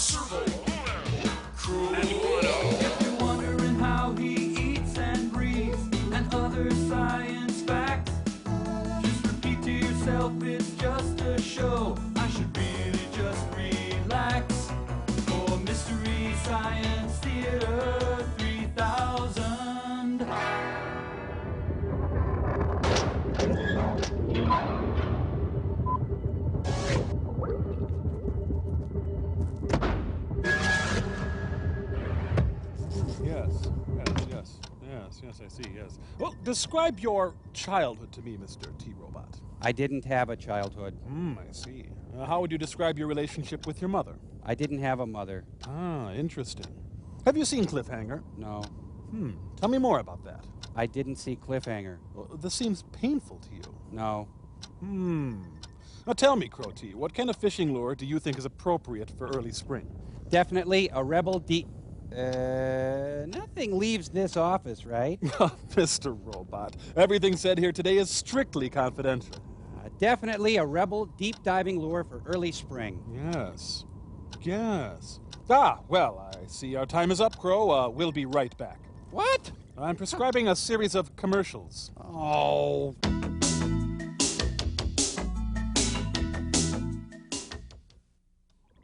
If you're wondering how he eats and breathes and other science facts, just repeat to yourself it's just a show. I should really just relax. For Mystery Science Theater 3000. Yes, I see, yes. Well, describe your childhood to me, Mr. T-Robot. I didn't have a childhood. I see. How would you describe your relationship with your mother? I didn't have a mother. Ah, interesting. Have you seen Cliffhanger? No. Tell me more about that. I didn't see Cliffhanger. Well, this seems painful to you. No. Now tell me, Crow T, what kind of fishing lure do you think is appropriate for early spring? Definitely a Rebel D... nothing leaves this office, right? Mr. Robot, everything said here today is strictly confidential. Definitely a Rebel deep diving lure for early spring. Yes. Ah, well, I see our time is up, Crow. We'll be right back. What? I'm prescribing a series of commercials. Oh.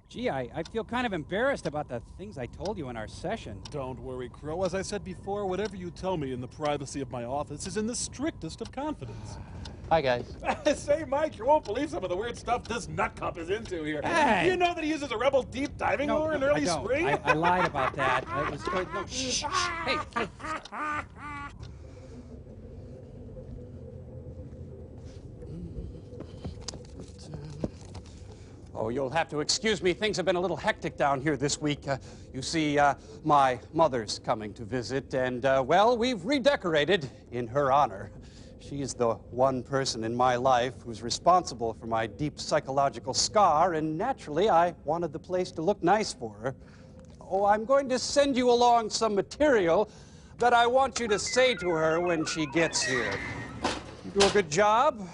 Gee, I feel kind of embarrassed about the things I told you in our session. Don't worry, Crow. As I said before, whatever you tell me in the privacy of my office is in the strictest of confidence. Hi, guys. Say, Mike, you won't believe some of the weird stuff this nutcup is into here. Hey. Do you know that he uses a Rebel deep diving lure in early spring? I lied about that. It was good. No, shh. Hey. Oh, you'll have to excuse me. Things have been a little hectic down here this week. You see, my mother's coming to visit, and, well, we've redecorated in her honor. She's the one person in my life who's responsible for my deep psychological scar, and naturally, I wanted the place to look nice for her. Oh, I'm going to send you along some material that I want you to say to her when she gets here. You do a good job,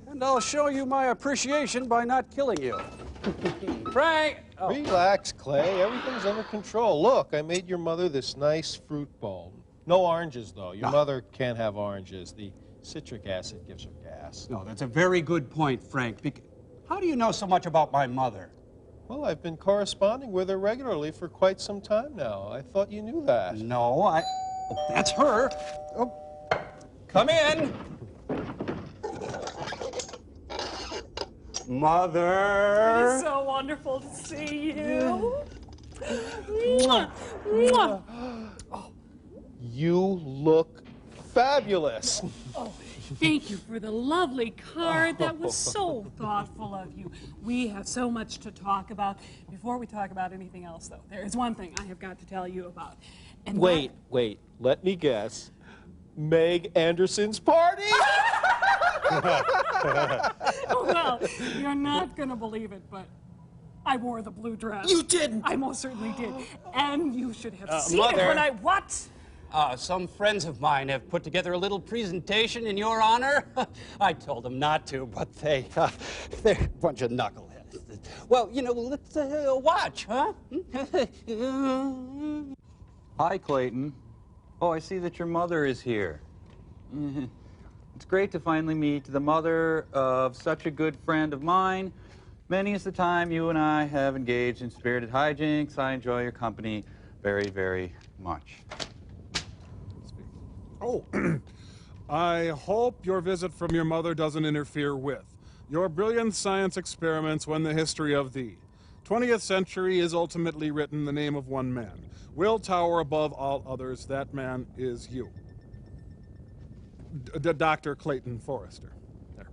and I'll show you my appreciation by not killing you. Frank! Oh. Relax, Clay. Everything's under control. Look, I made your mother this nice fruit bowl. No oranges, though. Your mother can't have oranges. The citric acid gives her gas. No, that's a very good point, Frank. How do you know so much about my mother? Well, I've been corresponding with her regularly for quite some time now. I thought you knew that. No, Oh, that's her. Oh. Come in. Mother. It's so wonderful to see you. Mwah. Mwah. Oh, you look fabulous. Oh, thank you for the lovely card. That was so thoughtful of you. We have so much to talk about. Before we talk about anything else, though, there is one thing I have got to tell you about. And wait. Let me guess. Meg Anderson's party? Well, you're not going to believe it, but I wore the blue dress. You didn't? I most certainly did. And you should have seen Mother. it when I... What? Some friends of mine have put together a little presentation in your honor. I told them not to, but they're a bunch of knuckleheads. Well, you know, let's watch, huh? Hi, Clayton. Oh, I see that your mother is here. It's great to finally meet the mother of such a good friend of mine. Many is the time you and I have engaged in spirited hijinks. I enjoy your company very, very much. Oh, I hope your visit from your mother doesn't interfere with your brilliant science experiments when the history of the 20th century is ultimately written in the name of one man. Will tower above all others. That man is you. Dr. Clayton Forrester. There.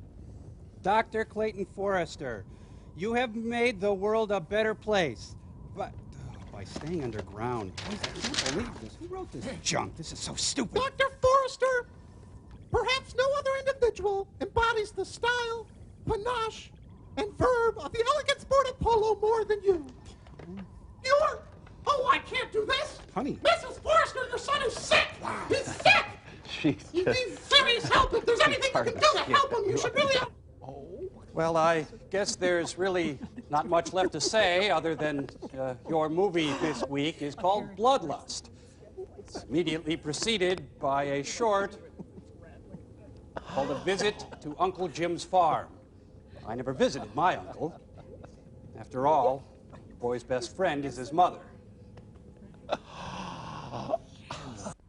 Dr. Clayton Forrester, you have made the world a better place. But by staying underground, I can't believe this. Who wrote this junk? This is so stupid. Dr. Forrester, perhaps no other individual embodies the style, panache, and verb of the elegant sport of polo more than you. You're... Oh, I can't do this. Honey. Mrs. Forrester, your son is sick. He's sick. He needs serious help. If there's anything you can do to help him, you should really... Well, I guess there's really Not much left to say other than your movie this week is called Bloodlust. It's immediately preceded by a short called A Visit to Uncle Jim's Farm. I never visited my uncle. After all, your boy's best friend is his mother. Now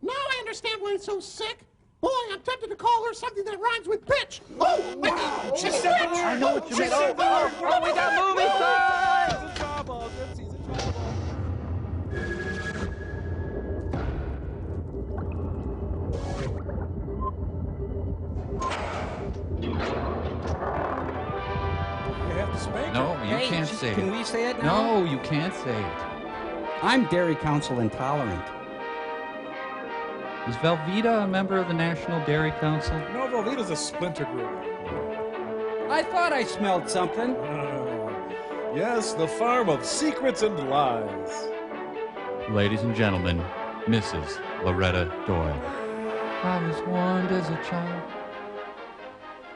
I understand why he's so sick. Boy, I'm tempted to call her something that rhymes with bitch. Oh, I mean, she's a bitch. I know what you meant. Oh, we got movie time! He's in trouble. Gypsy's in trouble. You have to spank No, her. you Hey, can't say Can it. we say it now? No, you can't say it. I'm Dairy Council intolerant. Is Velveeta a member of the National Dairy Council? No, Velveeta's a splinter group. I thought I smelled something. Yes, the farm of secrets and lies. Ladies and gentlemen, Mrs. Loretta Doyle. I was warned as a child.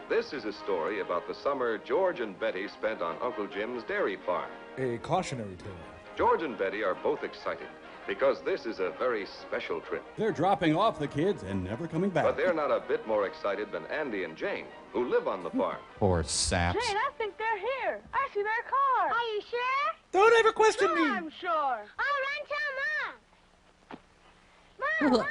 This is a story about the summer George and Betty spent on Uncle Jim's dairy farm. A cautionary tale. George and Betty are both excited because this is a very special trip. They're dropping off the kids and never coming back. But they're not a bit more excited than Andy and Jane, who live on the farm. Poor saps. Jane, I think they're here. I see their car. Are you sure? Don't ever question Sure, I'm sure. I'll run tell Mom.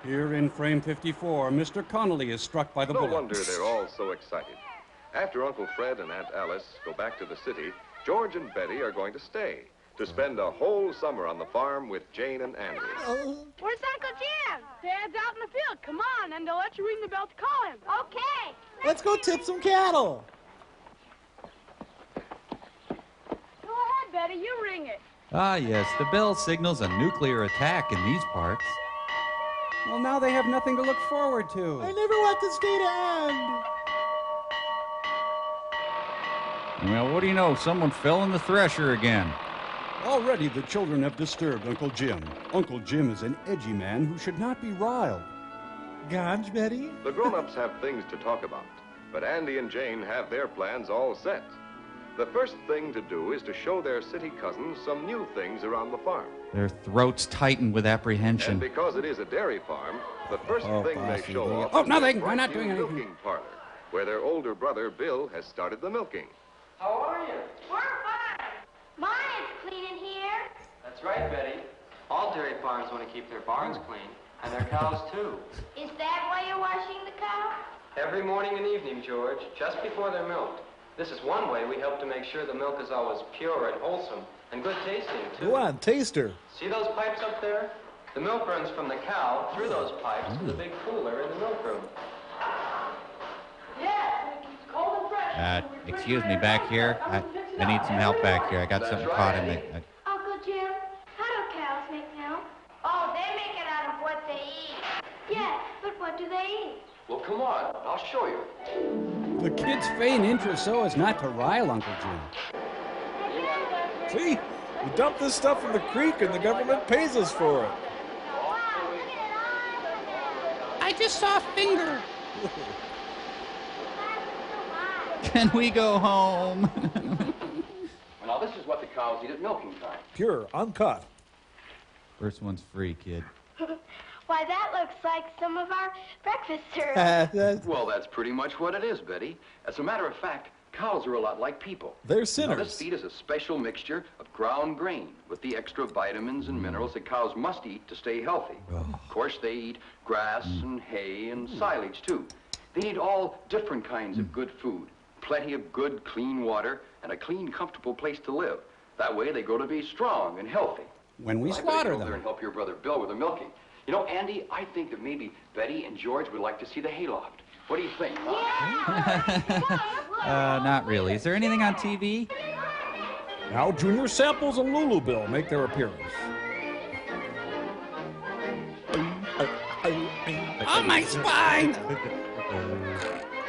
Here in frame 54, Mr. Connolly is struck by the No bullet. wonder they're all so excited. After Uncle Fred and Aunt Alice go back to the city, George and Betty are going to stay to spend a whole summer on the farm with Jane and Andy. Where's Uncle Jim? Dad's out in the field. Come on, and they'll let you ring the bell to call him. Okay. Let's go tip some cattle. Go ahead, Betty. You ring it. Ah, yes, the bell signals a nuclear attack in these parts. Well, now they have nothing to look forward to. I never want this day to end. Well, what do you know? Someone fell in the thresher again. Already the children have disturbed Uncle Jim. Uncle Jim is an edgy man who should not be riled. Ganj, Betty? The grown-ups have things to talk about, but Andy and Jane have their plans all set. The first thing to do is to show their city cousins some new things around the farm. Their throats tighten with And apprehension. because it is a dairy farm, the first thing they bossy, show they- off Oh, is nothing. the We're not brand doing new anything. milking parlor, where their older brother Bill has started the milking. How are you? We're fine. Mine is clean in here. That's right, Betty. All dairy farms want to keep their barns clean, and their cows, too. Is that why you're washing the cow? Every morning and evening, George, just before they're milked. This is one way we help to make sure the milk is always pure and wholesome, and good tasting, too. Go on, taste her. See those pipes up there? The milk runs from the cow through those pipes to the big cooler in the milk room. Yeah, it keeps cold and fresh. Excuse me, back here. I need some help back here. I got That's something right, caught in Andy. the... Uncle Jim, how do cows make milk? Oh, they make it out of what they eat. Yeah, but what do they eat? Well, come on. I'll show you. The kids feign interest so as not to rile Uncle Jim. See? We dump this stuff in the creek and the government pays us for it. Wow, look at it all. I just saw a finger. Can we go home? Now, this is what the cows eat at milking time. Pure, uncut. First one's free, kid. Why, that looks like some of our breakfast cereal. Well, that's pretty much what it is, Betty. As a matter of fact, cows are a lot like people. They're Now, this sinners. feed is a special mixture of ground grain with the extra vitamins and minerals that cows must eat to stay healthy. Of course, they eat grass and hay and silage, too. They need all different kinds of good food, plenty of good, clean water, and a clean, comfortable place to live. That way, they grow to be strong and healthy. When we I better slaughter get over there them. and help your brother Bill with the milking. You know, Andy, I think that maybe Betty and George would like to see the hayloft. What do you think? Not really. Is there anything on TV? Now Junior Samples and Lulu Bill make their appearance. On my spine!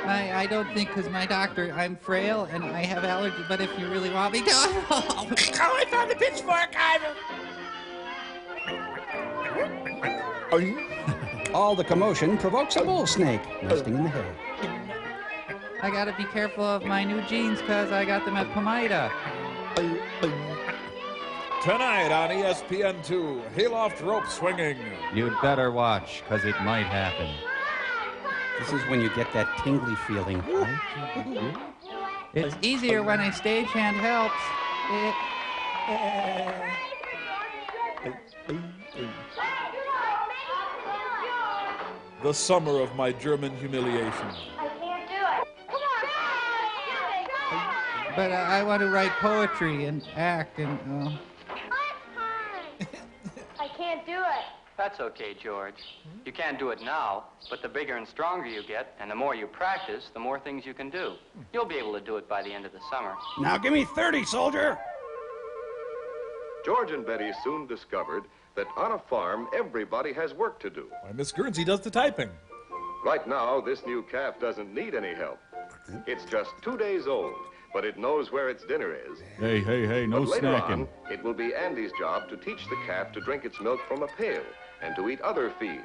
I don't think, because my doctor, I'm frail and I have allergies, but if you really want me to... Oh, I found the pitchfork, Ivan. All the commotion provokes a bull snake nesting in the hay. I gotta be careful of my new jeans because I got them at Pomida. Tonight on ESPN2, hayloft rope swinging. You'd better watch, because it might happen. This is when you get that tingly feeling, right? It's easier when a stagehand helps. The summer of my German humiliation. But I want to write poetry and act and... I can't do it. That's okay, George. You can't do it now, but the bigger and stronger you get, and the more you practice, the more things you can do. You'll be able to do it by the end of the summer. Now give me 30, soldier! George and Betty soon discovered that on a farm, everybody has work to do. Why, Miss Guernsey does the typing. Right now, this new calf doesn't need any help. It's just 2 days old, but it knows where its dinner is. Hey, no But later snacking. on, it will be Andy's job to teach the calf to drink its milk from a pail and to eat other feed.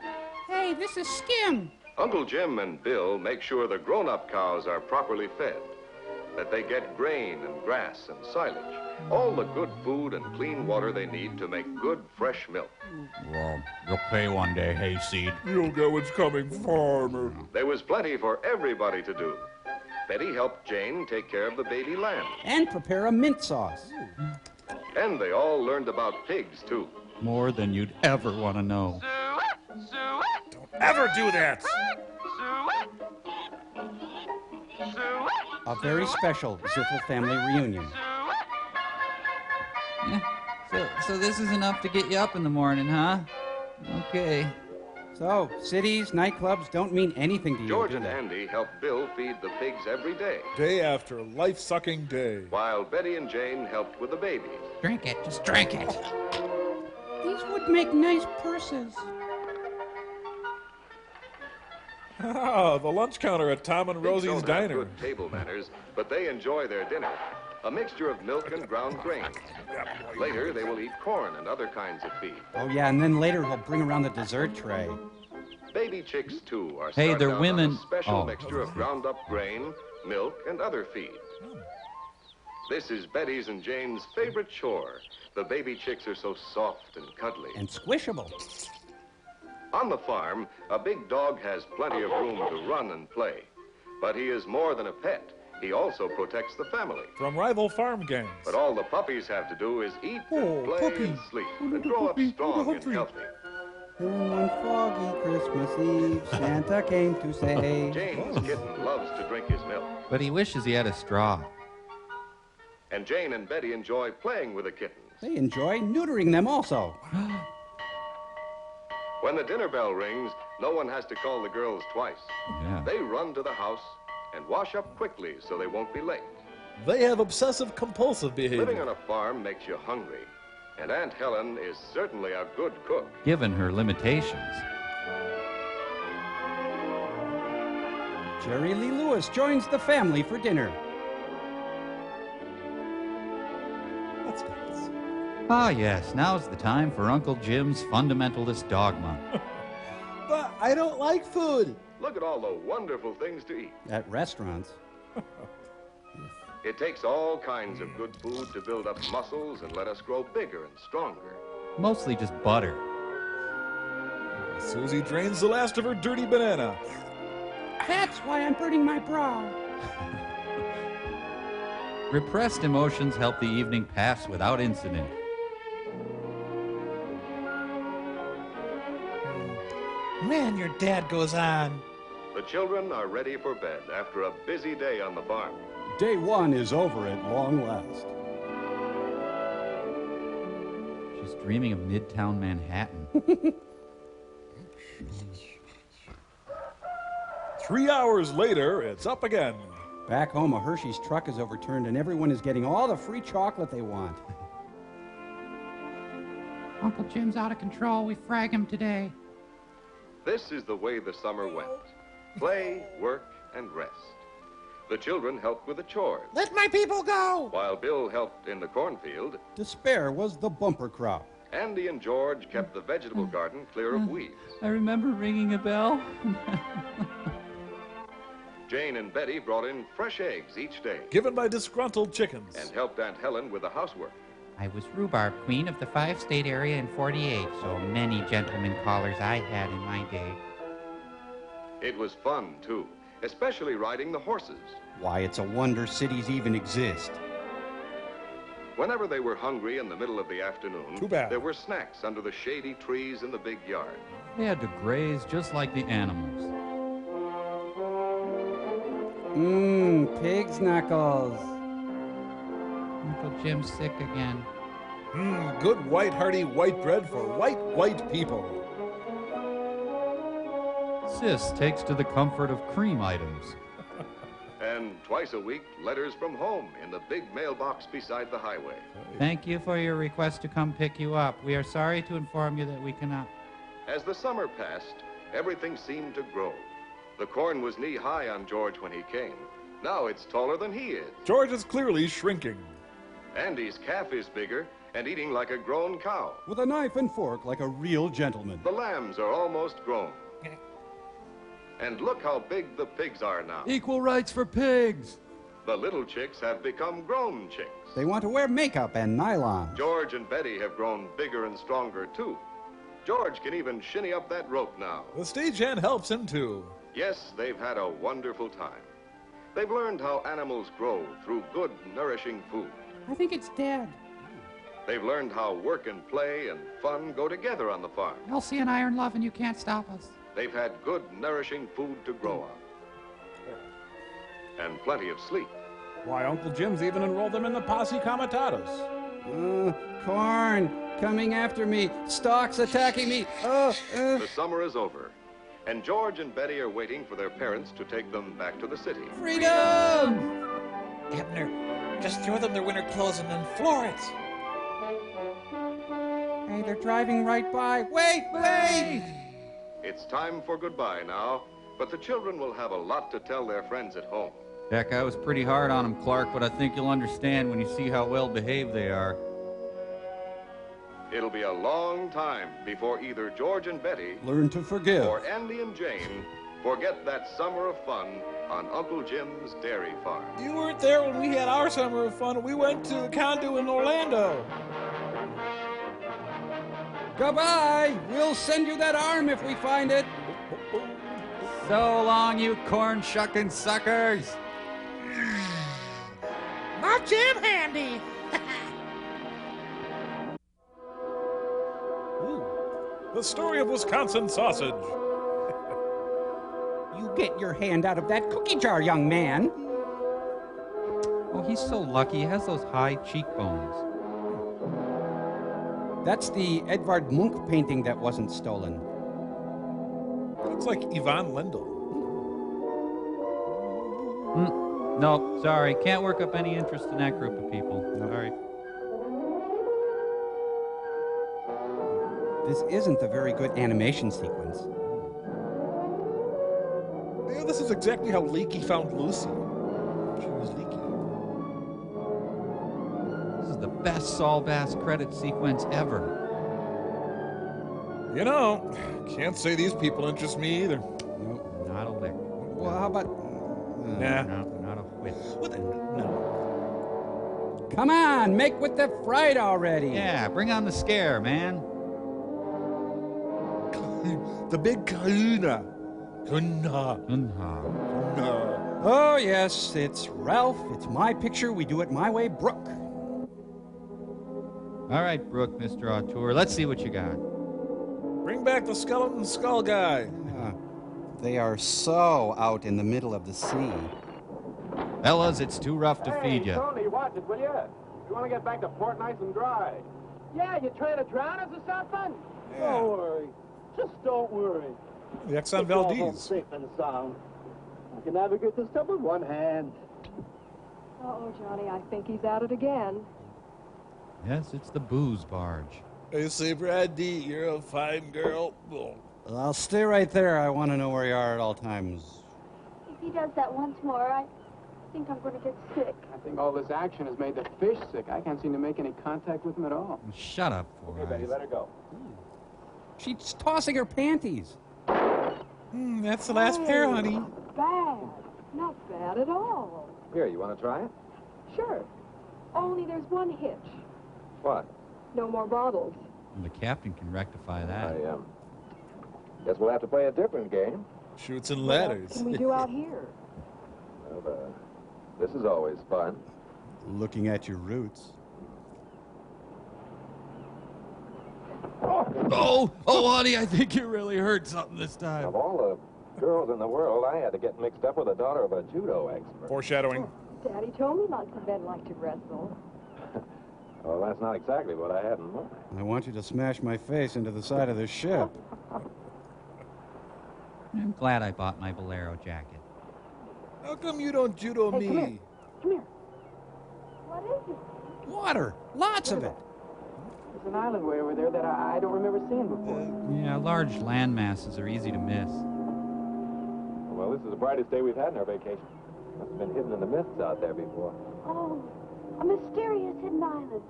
Hey, this is Skim. Uncle Jim and Bill make sure the grown-up cows are properly fed, that they get grain and grass and silage, all the good food and clean water they need to make good, fresh milk. Well, you'll pay one day, hayseed. You'll get what's coming, farmer. There was plenty for everybody to do. Betty helped Jane take care of the baby lamb. And prepare a mint sauce. And they all learned about pigs, too. More than you'd ever want to know. Don't ever do that! A very special Ziffel family reunion. So this is enough to get you up in the morning, huh? Okay. So, cities, nightclubs don't mean anything to you, George do and they? Andy helped Bill feed the pigs every day, Day after life-sucking day. while Betty and Jane helped with the babies. Drink it, just drink it. These would make nice purses. Ah, the lunch counter at Tom and Pigs Rosie's don't have Diner. good table manners, but they enjoy their dinner, a mixture of milk and ground grains. Later, they will eat corn and other kinds of feed. Oh, yeah, and then later he'll bring around the dessert tray. Baby chicks, too, are Hey, started they're out women. on a special Oh. mixture of ground-up grain, milk, and other feed. This is Betty's and Jane's favorite chore. The baby chicks are so soft and cuddly. And squishable. On the farm, a big dog has plenty of room to run and play. But he is more than a pet. He also protects the family. From rival farm gangs. But all the puppies have to do is eat and play puppy. and sleep and grow up strong and healthy. And one foggy Christmas Eve, Santa came to say... Jane's kitten loves to drink his milk. But he wishes he had a straw. And Jane and Betty enjoy playing with the kittens. They enjoy neutering them also. When the dinner bell rings, no one has to call the girls twice. Yeah. They run to the house and wash up quickly so they won't be late. They have obsessive-compulsive Living behavior. on a farm makes you hungry, and Aunt Helen is certainly a good cook. Given her limitations. Jerry Lee Lewis joins the family for dinner. That's nice. Ah, yes, now's the time for Uncle Jim's fundamentalist dogma. But I don't like food. Look at all the wonderful things to eat. At restaurants. It takes all kinds of good food to build up muscles and let us grow bigger and stronger. Mostly just butter. Susie drains the last of her dirty banana. That's why I'm burning my bra. Repressed emotions help the evening pass without incident. Man, your dad goes on. The children are ready for bed after a busy day on the farm. Day one is over at long last. She's dreaming of Midtown Manhattan. 3 hours later, it's up again. Back home, a Hershey's truck is overturned and everyone is getting all the free chocolate they want. Uncle Jim's out of control. We frag him today. This is the way the summer went. Play, work, and rest. The children helped with the chores, Let my people go! while Bill helped in the cornfield. Despair was the bumper crop. Andy and George kept the vegetable garden clear of weeds. I remember ringing a bell. Jane and Betty brought in fresh eggs each day Given by disgruntled chickens. and helped Aunt Helen with the housework. I was rhubarb queen of the 5-state area in 48, so many gentlemen callers I had in my day. It was fun, too, especially riding the horses. Why, it's a wonder cities even exist. Whenever they were hungry in the middle of the afternoon, Too bad. there were snacks under the shady trees in the big yard. They had to graze just like the animals. Mmm, pig's knuckles. Uncle Jim's sick again. Good white hearty white bread for white people. Sis takes to the comfort of cream items. And twice a week, letters from home in the big mailbox beside the highway. Thank you for your request to come pick you up. We are sorry to inform you that we cannot. As the summer passed, everything seemed to grow. The corn was knee-high on George when he came. Now it's taller than he is. George is clearly shrinking. Andy's calf is bigger and eating like a grown cow. With a knife and fork like a real gentleman. The lambs are almost grown. And look how big the pigs are now. Equal rights for pigs. The little chicks have become grown chicks. They want to wear makeup and nylon. George and Betty have grown bigger and stronger, too. George can even shinny up that rope now. The stagehand helps him too. Yes, they've had a wonderful time. They've learned how animals grow through good, nourishing food. I think it's Dad. They've learned how work and play and fun go together on the farm. Elsie and I are in love, and you can't stop us. They've had good, nourishing food to grow on. And plenty of sleep. Why, Uncle Jim's even enrolled them in the Posse Comitatus. Corn coming after me. Stalks attacking me. The summer is over, and George and Betty are waiting for their parents to take them back to the city. Freedom! Abner, just throw them their winter clothes and then floor it. Hey, they're driving right by. Wait! It's time for goodbye now, but the children will have a lot to tell their friends at home. Heck, I was pretty hard on them, Clark, but I think you'll understand when you see how well behaved they are. It'll be a long time before either George and Betty Learn to forgive. or Andy and Jane forget that summer of fun on Uncle Jim's dairy farm. You weren't there when we had our summer of fun. We went to a condo in Orlando. Goodbye! We'll send you that arm if we find it. So long, you corn-shucking suckers! My jam handy. The story of Wisconsin sausage. You get your hand out of that cookie jar, young man. Oh, he's so lucky. He has those high cheekbones. That's the Edvard Munch painting that wasn't stolen. Looks like Yvonne Lendl. No, sorry. Can't work up any interest in that group of people. Sorry. This isn't a very good animation sequence. Yeah, this is exactly how Leaky found Lucy. She was leaky. This is the best Saul Bass credit sequence ever. You know, can't say these people interest me either. Nope, not a lick. Well, how about... Nah. No, not a whit. No. Come on, make with the fright already. Yeah, bring on the scare, man. The big kahuna. Kahuna. Oh, yes, it's Ralph. It's my picture. We do it my way, Brooke. All right, Brooke, Mr. Auteur, let's see what you got. Bring back the skeleton skull guy. They are so out in the middle of the sea. Fellas, it's too rough to feed you. Tony, watch it, will you? You want to get back to port nice and dry. Yeah, you trying to drown us or something? Yeah. Don't worry. Just don't worry. The Exxon Valdez. Safe and sound. I can navigate this stuff with one hand. Uh-oh, Johnny, I think he's at it again. Yes, it's the booze barge. Hey, say, Brandy, you're a fine girl. I'll stay right there. I want to know where you are at all times. If he does that once more, I think I'm going to get sick. I think all this action has made the fish sick. I can't seem to make any contact with them at all. Shut up, Four Okay, Betty, Eyes. let her go. She's tossing her panties. That's the last pair, honey. Bad. No, bad at all. Here, you want to try it? Sure. Only there's one hitch. What? No more bottles. The captain can rectify that. I guess we'll have to play a different game. Shoots and What ladders. else can we do out here? Well, this is always fun. Looking at your roots. Oh, honey, I think you really hurt something this time. Of all the girls in the world, I had to get mixed up with the daughter of a judo expert. Foreshadowing. Daddy told me lots of men like to wrestle. Well, that's not exactly what I had in mind. I want you to smash my face into the side of the ship. I'm glad I bought my bolero jacket. How come you don't judo Hey, me? come here. Come here. What is it? Water. Lots of it. There's an island way over there that I don't remember seeing before. Yeah, large land masses are easy to miss. Well, this is the brightest day we've had in our vacation. Must have been hidden in the mists out there before. Oh, a mysterious hidden island.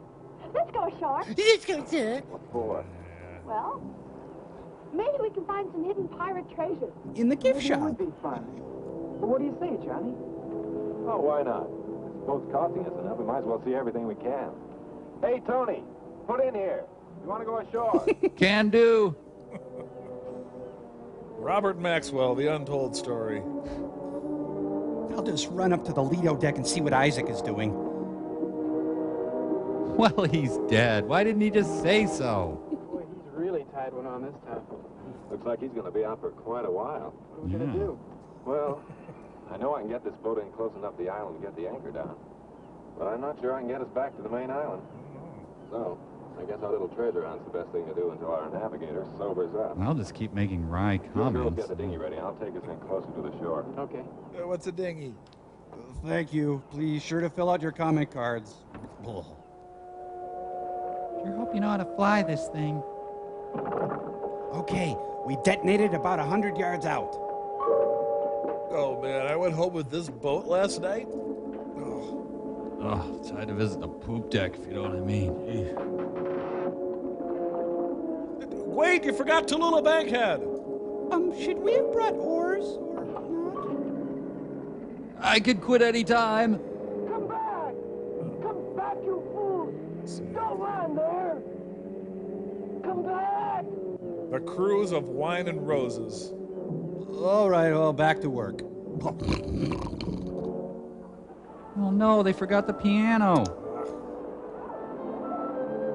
Let's go ashore. Let's go, sir. What for? Well, maybe we can find some hidden pirate treasure. In the gift It shop. would be fun. But what do you say, Johnny? Oh, why not? This boat's costing us enough. We might as well see everything we can. Hey, Tony, put in here. We want to go ashore. Can do. Robert Maxwell, The Untold Story. I'll just run up to the Lido deck and see what Isaac is doing. Well, he's dead. Why didn't he just say so? Boy, he's really tied one on this time. Looks like he's going to be out for quite a while. What are we going to do? Well, I know I can get this boat in close enough to the island to get the anchor down. But I'm not sure I can get us back to the main island. So, I guess our little treasure hunt's the best thing to do until our navigator sobers up. I'll just keep making wry You girls comments. get the dinghy ready. I'll take us in closer to the shore. Okay. What's a dinghy? Thank you. Please sure to fill out your comment cards. Ugh. Sure hope you know how to fly this thing. Okay, we detonated about 100 yards out. Oh, man, I went home with this boat last night. Oh, tried to visit the poop deck, if you know what I mean. Wait, you forgot Tallulah Bankhead. Should we have brought oars or not? I could quit any time. Come back! Come back, you fool! Don't land there! Come back! The Cruise of Wine and Roses. All right, well, back to work. Oh no, they forgot the piano.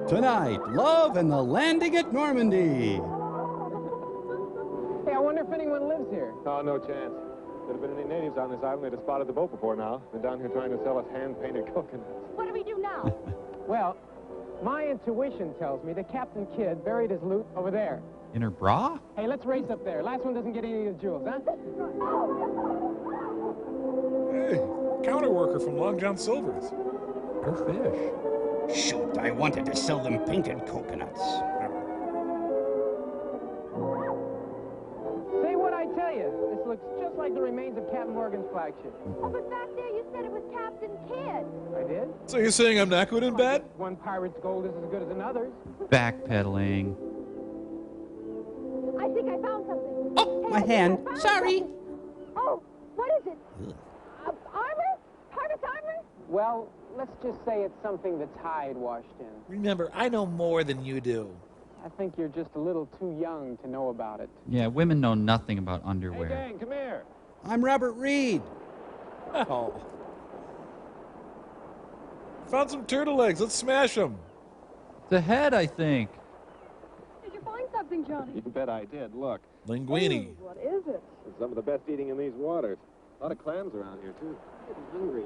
Tonight, Love and the Landing at Normandy. Hey, I wonder if anyone lives here. Oh, no chance. If there'd have been any natives on this island, they'd have spotted the boat before now. Been down here trying to sell us hand-painted coconuts. What do we do now? Well, my intuition tells me that Captain Kidd buried his loot over there. In her bra? Hey, let's race up there. Last one doesn't get any of the jewels, huh? Hey, counter worker from Long John Silver's. Go fish. Shoot, I wanted to sell them painted coconuts. Say what I tell you. This looks just like the remains of Captain Morgan's flagship. Oh, but back there you said it was Captain Kidd. I did? So you're saying I'm not good in bed? One pirate's gold is as good as another's. Backpedaling. I think I found something. Oh, Hey, my I think hand. I found Sorry. something. Oh, what is it? Armor? Pirate's armor? Well, let's just say it's something the tide washed in. Remember, I know more than you do. I think you're just a little too young to know about it. Yeah, women know nothing about underwear. Hey, gang, come here. I'm Robert Reed. Oh. Found some turtle eggs. Let's smash them. The head, I think. Did you find something, Johnny? You bet I did. Look, Linguine. What is it? it's some of the best eating in these waters. A lot of clams around here, too. Getting hungry.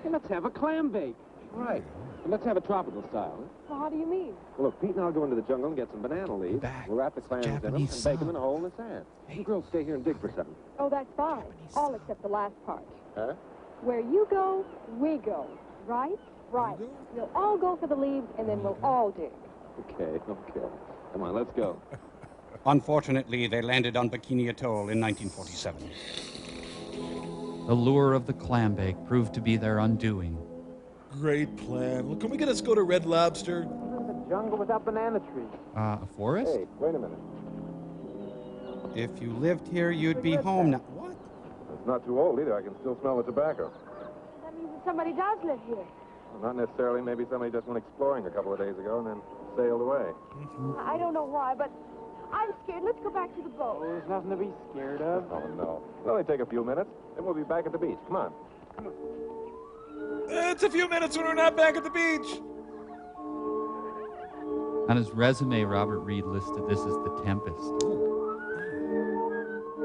Hey, let's have a clam bake. Right. And let's have a tropical style. Huh? Well, how do you mean? Well, look, Pete and I'll go into the jungle and get some banana leaves. Back. We'll wrap the clams in them and Japanese bake them song. in a hole in the sand. You girls stay here and dig for something. Oh, that's fine. All except the last part. Huh? Where you go, we go. Right? Right. We'll all go for the leaves, and then we'll all dig. Okay. Come on, let's go. Unfortunately, they landed on Bikini Atoll in 1947. The lure of the clam bake proved to be their undoing. Great plan. Well, can we get us go to Red Lobster? The jungle without banana trees. A forest? Hey, wait a minute. If you lived here, you'd be home now. What? It's not too old either. I can still smell the tobacco. That means that somebody does live here. Well, not necessarily. Maybe somebody just went exploring a couple of days ago and then sailed away. I don't know why, but I'm scared. Let's go back to the boat. There's nothing to be scared of. Oh, no. It'll only take a few minutes. Then we'll be back at the beach. Come on. It's a few minutes when we're not back at the beach. On his resume, Robert Reed listed this as The Tempest.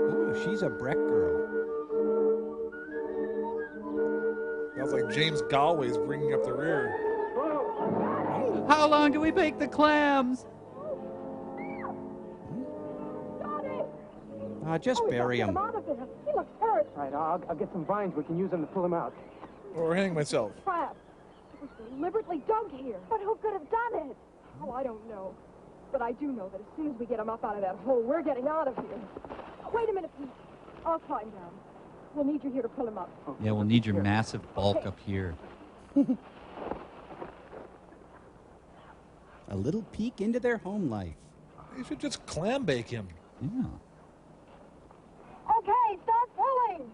Oh, she's a Breck girl. Sounds like James Galway's bringing up the rear. How long do we bake the clams? Just bury him. He looks hurt. Right, I'll get some vines. We can use them to pull him out. Or hang myself. Crap. It was deliberately dug here. But who could have done it? Oh, I don't know. But I do know that as soon as we get him up out of that hole, we're getting out of here. Wait a minute, Pete. I'll climb down. We'll need you here to pull him up. Yeah, we'll need your massive bulk up here. A little peek into their home life. You should just clam bake him. Yeah. Okay, start pulling.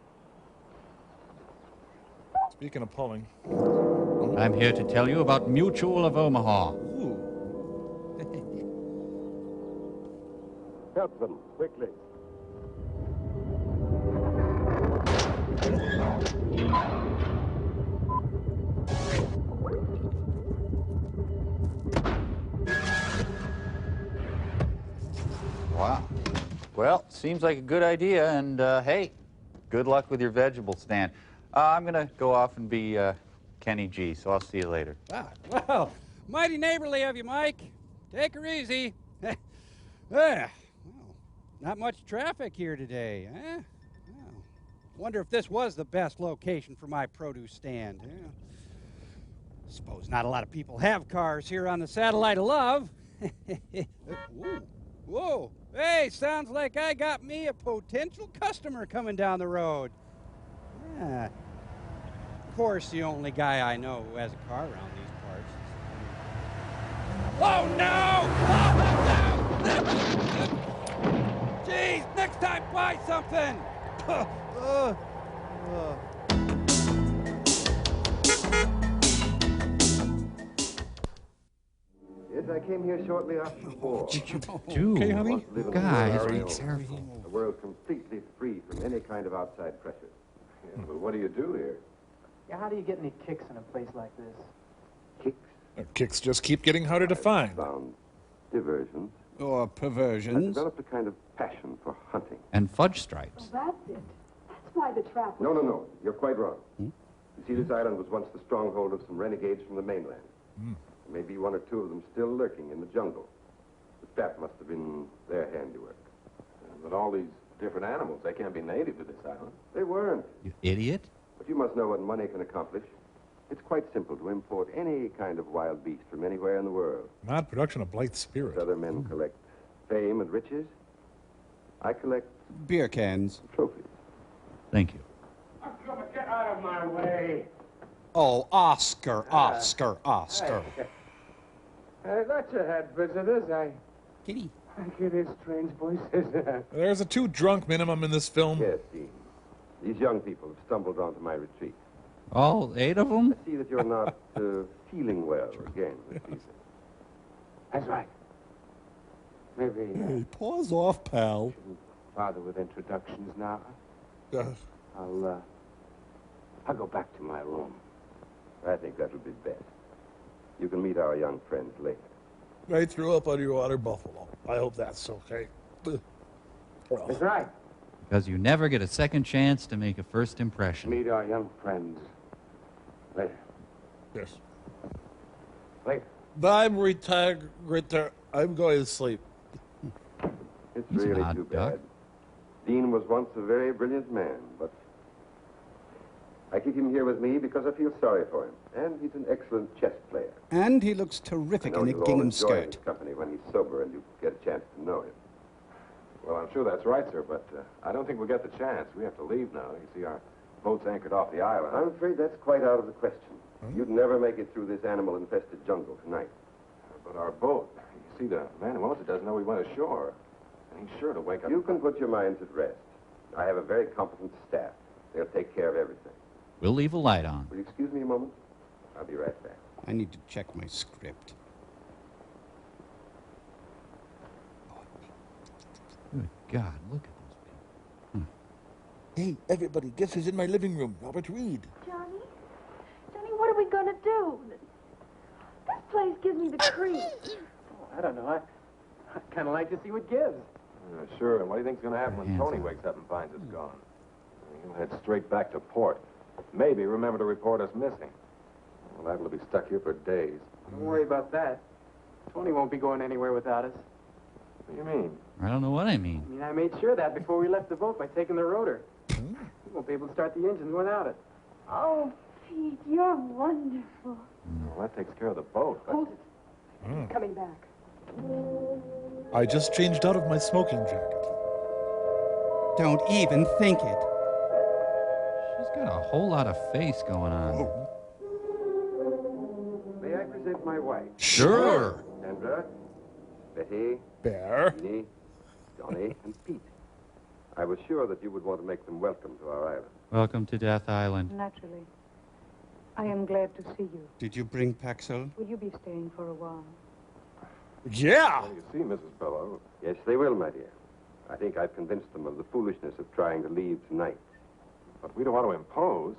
Speaking of pulling. I'm here to tell you about Mutual of Omaha. Help them, quickly. Wow. Well, seems like a good idea, and hey, good luck with your vegetable stand. I'm going to go off and be Kenny G, so I'll see you later. Well, mighty neighborly of you, Mike. Take her easy. Well, not much traffic here today, eh? Well, wonder if this was the best location for my produce stand. Yeah. Suppose not a lot of people have cars here on the Satellite of Love. Whoa. Whoa. Hey, sounds like I got me a potential customer coming down the road. Yeah. Of course, the only guy I know who has a car around these parts. Oh, no! Oh, no! Jeez, next time buy something! Yes, I came here shortly after the war. Dude, Okay, honey? guys, be careful. A world completely free from any kind of outside pressure. Yeah, but what do you do here? Yeah, how do you get any kicks in a place like this? Kicks just keep getting harder to find. Found diversions. Or I perversions. developed a kind of passion for hunting. And fudge stripes. That's it. That's why the trap was... No. You're quite wrong. You see, this island was once the stronghold of some renegades from the mainland. Maybe one or two of them still lurking in the jungle. But that must have been their handiwork. But all these different animals, they can't be native to this island. They weren't. You idiot. But you must know what money can accomplish. It's quite simple to import any kind of wild beast from anywhere in the world. Not production of Blythe Spirit. Other men collect fame and riches. I collect beer cans. Trophies. Thank you. Get out of my way. Oh, Oscar. That's a had visitors. Kitty. I hear these strange voices. There's a 2 drunk minimum in this film. Yes, Dean. These young people have stumbled onto my retreat. All 8 of them? I see that you're not feeling well again this evening. That's right. Maybe. Hey, pause off, pal. Bother with introductions now. I'll go back to my room. I think that'll be best. You can meet our young friends later. I threw up underwater buffalo. I hope that's okay. That's right. Because you never get a second chance to make a first impression. Meet our young friends later. Yes. Later. I'm retired. I'm going to sleep. It's He's an really odd too duck. bad. Dean was once a very brilliant man, but I keep him here with me because I feel sorry for him. And he's an excellent chess player. And he looks terrific in a gingham enjoy skirt. his company when he's sober and you get a chance to know him. Well, I'm sure that's right, sir, but I don't think we'll get the chance. We have to leave now. You see, our boat's anchored off the island. I'm afraid that's quite out of the question. You'd never make it through this animal-infested jungle tonight. But our boat, you see, the man who owns it doesn't know we went ashore. And he's sure to wake up. You can put your minds at rest. I have a very competent staff. They'll take care of everything. We'll leave a light on. Will you excuse me a moment? I'll be right back. I need to check my script. Good God, look at those. Hey, everybody, guess who's in my living room? Robert Reed. Johnny? Johnny, what are we gonna do? This place gives me the creeps. I don't know. I kind of like to see what gives. Sure, and what do you think's going to happen when Tony wakes up and finds it's gone? He'll head straight back to port. Maybe remember to report us missing. Well, that'll be stuck here for days. Don't worry about that. Tony won't be going anywhere without us. What do you mean? I don't know what I mean. I mean, I made sure that before we left the boat by taking the rotor. We won't be able to start the engines without it. Oh, Pete, you're wonderful. Well, that takes care of the boat. But... Hold it. He's coming back. I just changed out of my smoking jacket. Don't even think it. She's got a whole lot of face going on. May I present my wife? Sure. Sandra, Betty, Bear, Jeannie, Johnny, and Pete. I was sure that you would want to make them welcome to our island. Welcome to Death Island. Naturally. I am glad to see you. Did you bring Paxil? Will you be staying for a while? Yeah! Well, you see, Mrs. Bellow. Yes, they will, my dear. I think I've convinced them of the foolishness of trying to leave tonight. But we don't want to impose.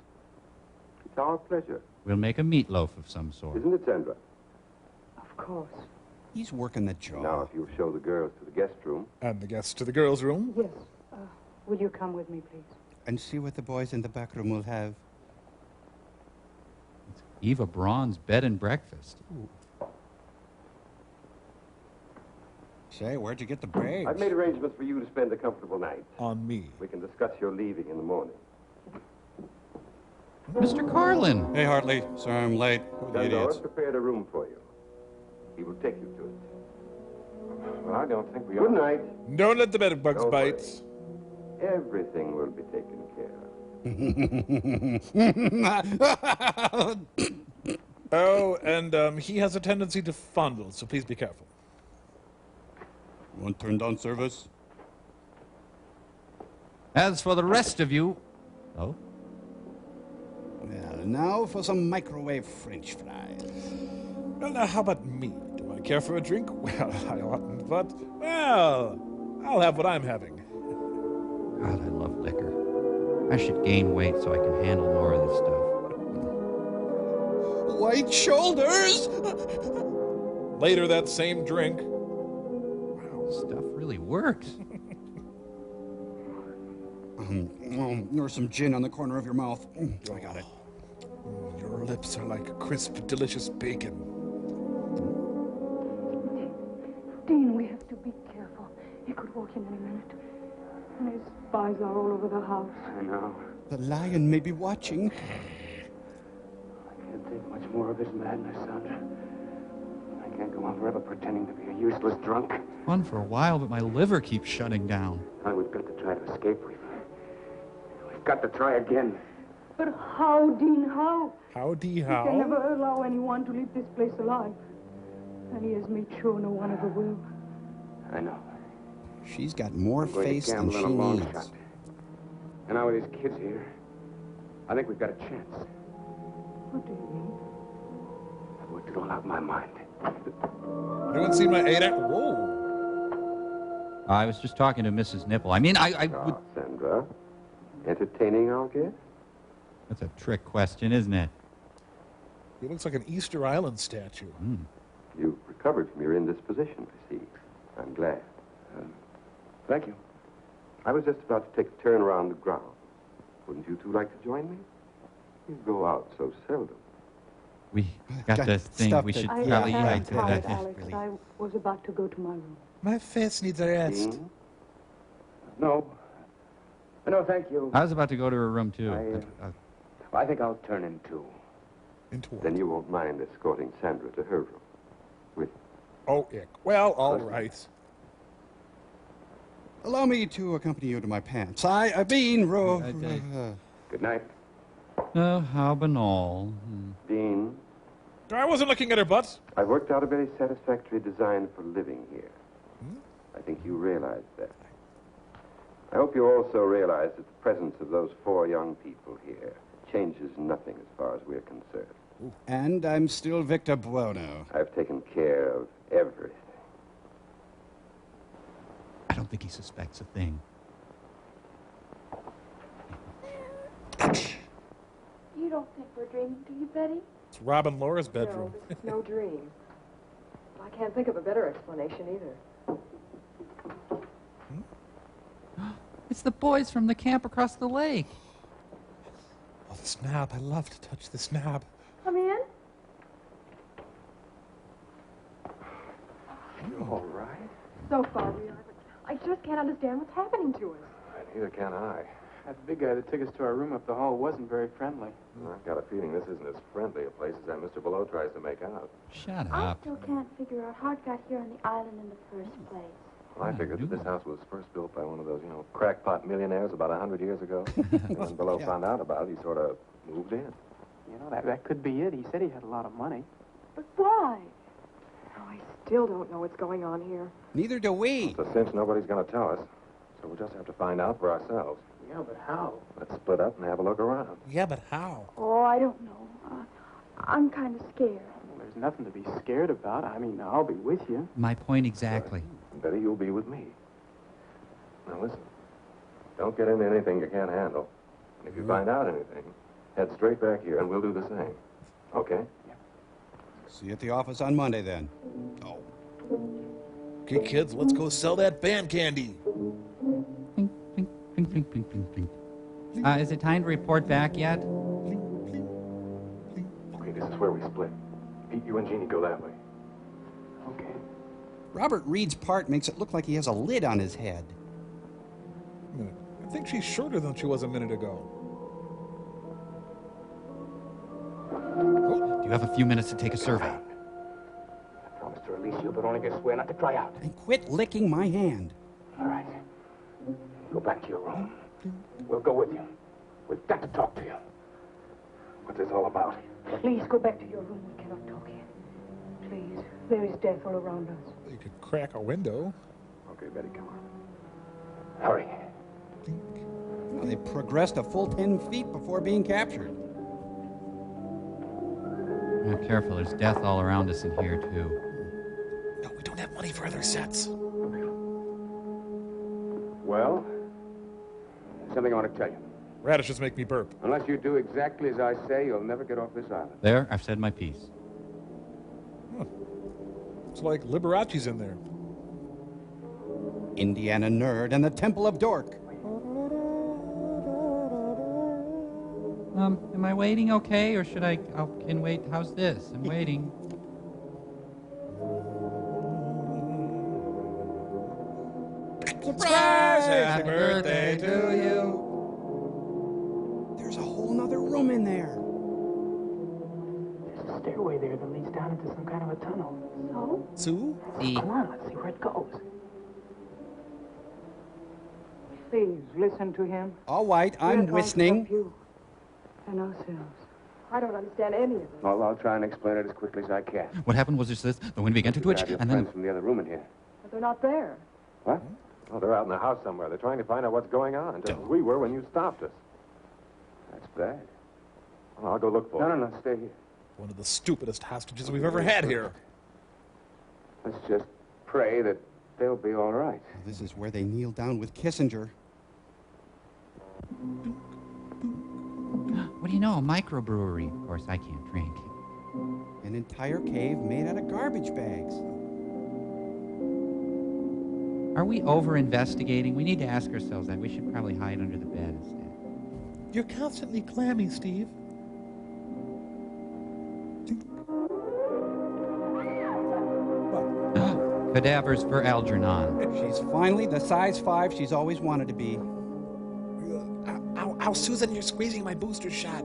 It's our pleasure. We'll make a meatloaf of some sort. Isn't it, Sandra? Of course. He's working the jaw. Now, if you'll show the girls to the guest room. And the guests to the girls' room? Yes. Will you come with me, please? And see what the boys in the back room will have. It's Eva Braun's bed and breakfast. Ooh. Say, where'd you get the bags? I've made arrangements for you to spend a comfortable night. On me. We can discuss your leaving in the morning. Mr. Carlin. Hey, Hartley. Sorry I'm late. The Sandra idiots. prepared a room for you. He will take you to it. Well, I don't think we Good ought. night. Don't let the bed bugs Don't bite. worry. Everything will be taken care of. Oh, and he has a tendency to fondle, so please be careful. Want turned on service? As for the rest of you... Oh? Well, now for some microwave French fries. Well, now, how about me? Do I care for a drink? Well, I oughtn't, but, well, I'll have what I'm having. God, I love liquor. I should gain weight so I can handle more of this stuff. White shoulders! Later that same drink. Wow, stuff really works. There's some gin on the corner of your mouth. I got it. Your lips are like crisp, delicious bacon. Dean, we have to be careful. He could walk in any minute. And his spies are all over the house. I know. The lion may be watching. I can't take much more of his madness, Sandra. I can't go on forever pretending to be a useless drunk. Fun for a while, but my liver keeps shutting down. Now we've got to try to escape. We've got to try again. But how, Dean, how? Howdy, He can how? never allow anyone to leave this place alive. And he has made sure no one ever will. I know. She's got more I'm going face to than gamble she in a long needs. shot. And now with these kids here, I think we've got a chance. What do you mean? I've worked it all out in my mind. Anyone seen my 8-act? Whoa. I was just talking to Mrs. Nipple. I mean, I would... Sandra, entertaining our guest? That's a trick question, isn't it? He looks like an Easter Island statue. You've recovered from your indisposition, I see. I'm glad. Thank you. I was just about to take a turn around the ground. Wouldn't you two like to join me? You go out so seldom. We got this thing. Stop We it. should I'm probably... tired, Alex. I was about to go to my room. My face needs a rest. Dean? No. No, thank you. I was about to go to her room, too. I think I'll turn in too. Into what? Then you won't mind escorting Sandra to her room. With Oh, ick. Well, all right. Allow me to accompany you to my pants. I've been Good night. Oh, how banal. Dean, I wasn't looking at her butt. I've worked out a very satisfactory design for living here. I think you realize that. I hope you also realize that the presence of those 4 young people here changes nothing as far as we're concerned. And I'm still Victor Buono. I've taken care of everything. I don't think he suspects a thing. You don't think we're dreaming, do you, Betty? It's Rob and Laura's bedroom. No, this is no dream. I can't think of a better explanation either. It's the boys from the camp across the lake. Oh, the snap. I love to touch the snap. Come in. You all right? So far we are, but I just can't understand what's happening to us. Neither can I. That big guy that took us to our room up the hall wasn't very friendly. I've got a feeling this isn't as friendly a place as that Mr. Below tries to make out. Shut I up. still can't figure out how it got here on the island in the first place. Well, I figured that this house was first built by one of those, crackpot millionaires about 100 years ago. When Below found out about it, he sort of moved in. You know, that could be it. He said he had a lot of money. But why? Oh, I still don't know what's going on here. Neither do we. It's a cinch nobody's going to tell us, so we'll just have to find out for ourselves. Yeah, but how? Let's split up and have a look around. Yeah, but how? Oh, I don't know. I'm kind of scared. Well, there's nothing to be scared about. I mean, I'll be with you. My point exactly. Betty, you'll be with me. Now, listen. Don't get into anything you can't handle. And if you find out anything, head straight back here, and we'll do the same. Okay? Yeah. See you at the office on Monday, then. Oh. Okay, kids, let's go sell that band candy. Blink, blink, blink, blink, blink. Is it time to report back yet? Okay, this is where we split. Pete, you and Jeannie go that way. Okay. Robert Reed's part makes it look like he has a lid on his head. I think she's shorter than she was a minute ago. Do you have a few minutes to take a survey? I promise to release you, but only to swear not to cry out. And quit licking my hand. All right. Go back to your room. We'll go with you. We've got to talk to you. What's this all about? Please go back to your room. We cannot talk here. Please. There is death all around us. You could crack a window. Okay, Betty, come on. Hurry. Well, they progressed a full 10 feet before being captured. Now, careful, there's death all around us in here, too. No, we don't have money for other sets. Well, something I want to tell you. Radishes make me burp. Unless you do exactly as I say, you'll never get off this island. There, I've said my piece. It's like Liberace's in there. Indiana Nerd and the Temple of Dork. Am I waiting okay, or should I can wait? How's this? I'm waiting. Surprise! Happy birthday to you. There's a whole nother room in there. There's a stairway there that leads down into some kind of a tunnel. So? Sue? Come on, let's see where it goes. Please listen to him. All right, I'm listening. You and ourselves. I don't understand any of it. Well, I'll try and explain it as quickly as I can. What happened was just this: the wind began to twitch, Grab your and then friends from the other room in here. But they're not there. What? Oh, they're out in the house somewhere. They're trying to find out what's going on, just as we were when you stopped us. That's bad. Well, I'll go look for them. No, stay here. One of the stupidest hostages we've ever had here. Let's just pray that they'll be all right. This is where they kneel down with Kissinger. what do you know? A microbrewery. Of course, I can't drink. An entire cave made out of garbage bags. Are we over-investigating? We need to ask ourselves that. We should probably hide under the bed instead. You're constantly clammy, Steve. Cadavers for Algernon. She's finally the size 5 she's always wanted to be. Ow, ow, Susan, you're squeezing my booster shot.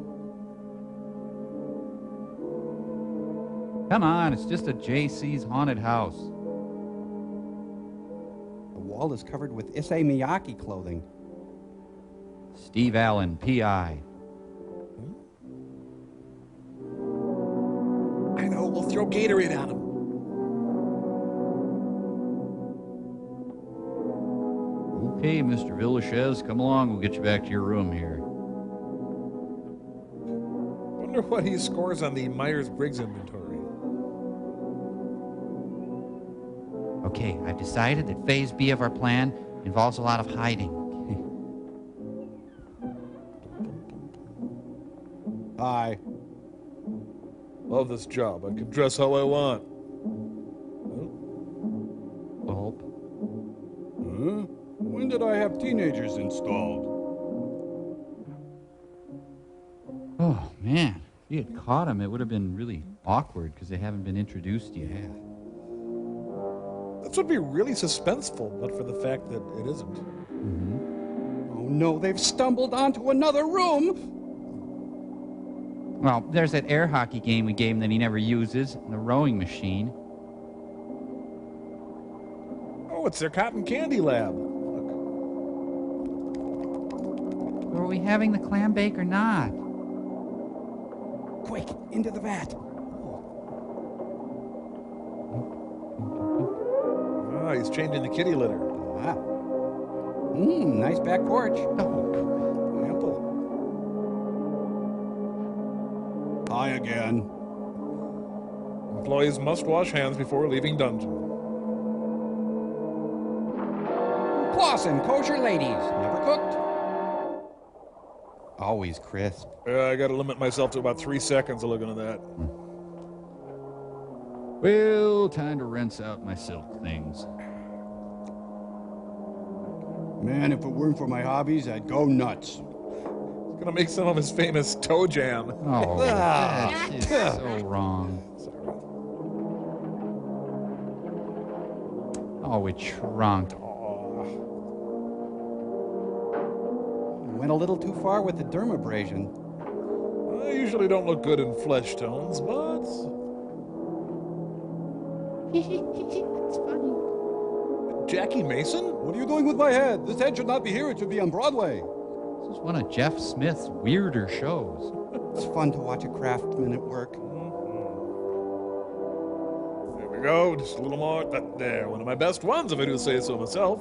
Come on, it's just a JC's haunted house. The wall is covered with Issei Miyake clothing. Steve Allen, P.I. I know, we'll throw Gatorade on him. Okay, Mr. Villashez, come along. We'll get you back to your room here. Wonder what he scores on the Myers-Briggs inventory. Okay, I've decided that Phase B of our plan involves a lot of hiding. Hi. Love this job. I can dress how I want. Bulb. Huh? When did I have teenagers installed? Oh, man. If you had caught him, it would have been really awkward because they haven't been introduced yet. Yeah. This would be really suspenseful, but for the fact that it isn't. Mm-hmm. Oh, no, they've stumbled onto another room! Well, there's that air hockey game we gave him that he never uses, and the rowing machine. Oh, it's their cotton candy lab. Are we having the clam bake or not? Quick, into the vat. Ah, he's changing the kitty litter. Ah. Nice back porch. Ample. Hi again. Employees must wash hands before leaving dungeon. Clausen, kosher ladies. Never cooked. Always crisp. I gotta limit myself to about 3 seconds of looking at that. Well, time to rinse out my silk things. Man, if it weren't for my hobbies, I'd go nuts. He's gonna make some of his famous toe jam. Oh, that is so wrong. Oh, it shrunk. Went a little too far with the dermabrasion. I usually don't look good in flesh tones, but... It's funny. Jackie Mason? What are you doing with my head? This head should not be here. It should be on Broadway. This is one of Jeff Smith's weirder shows. It's fun to watch a craftsman at work. There we go. Just a little more. There, one of my best ones, if I do say so myself.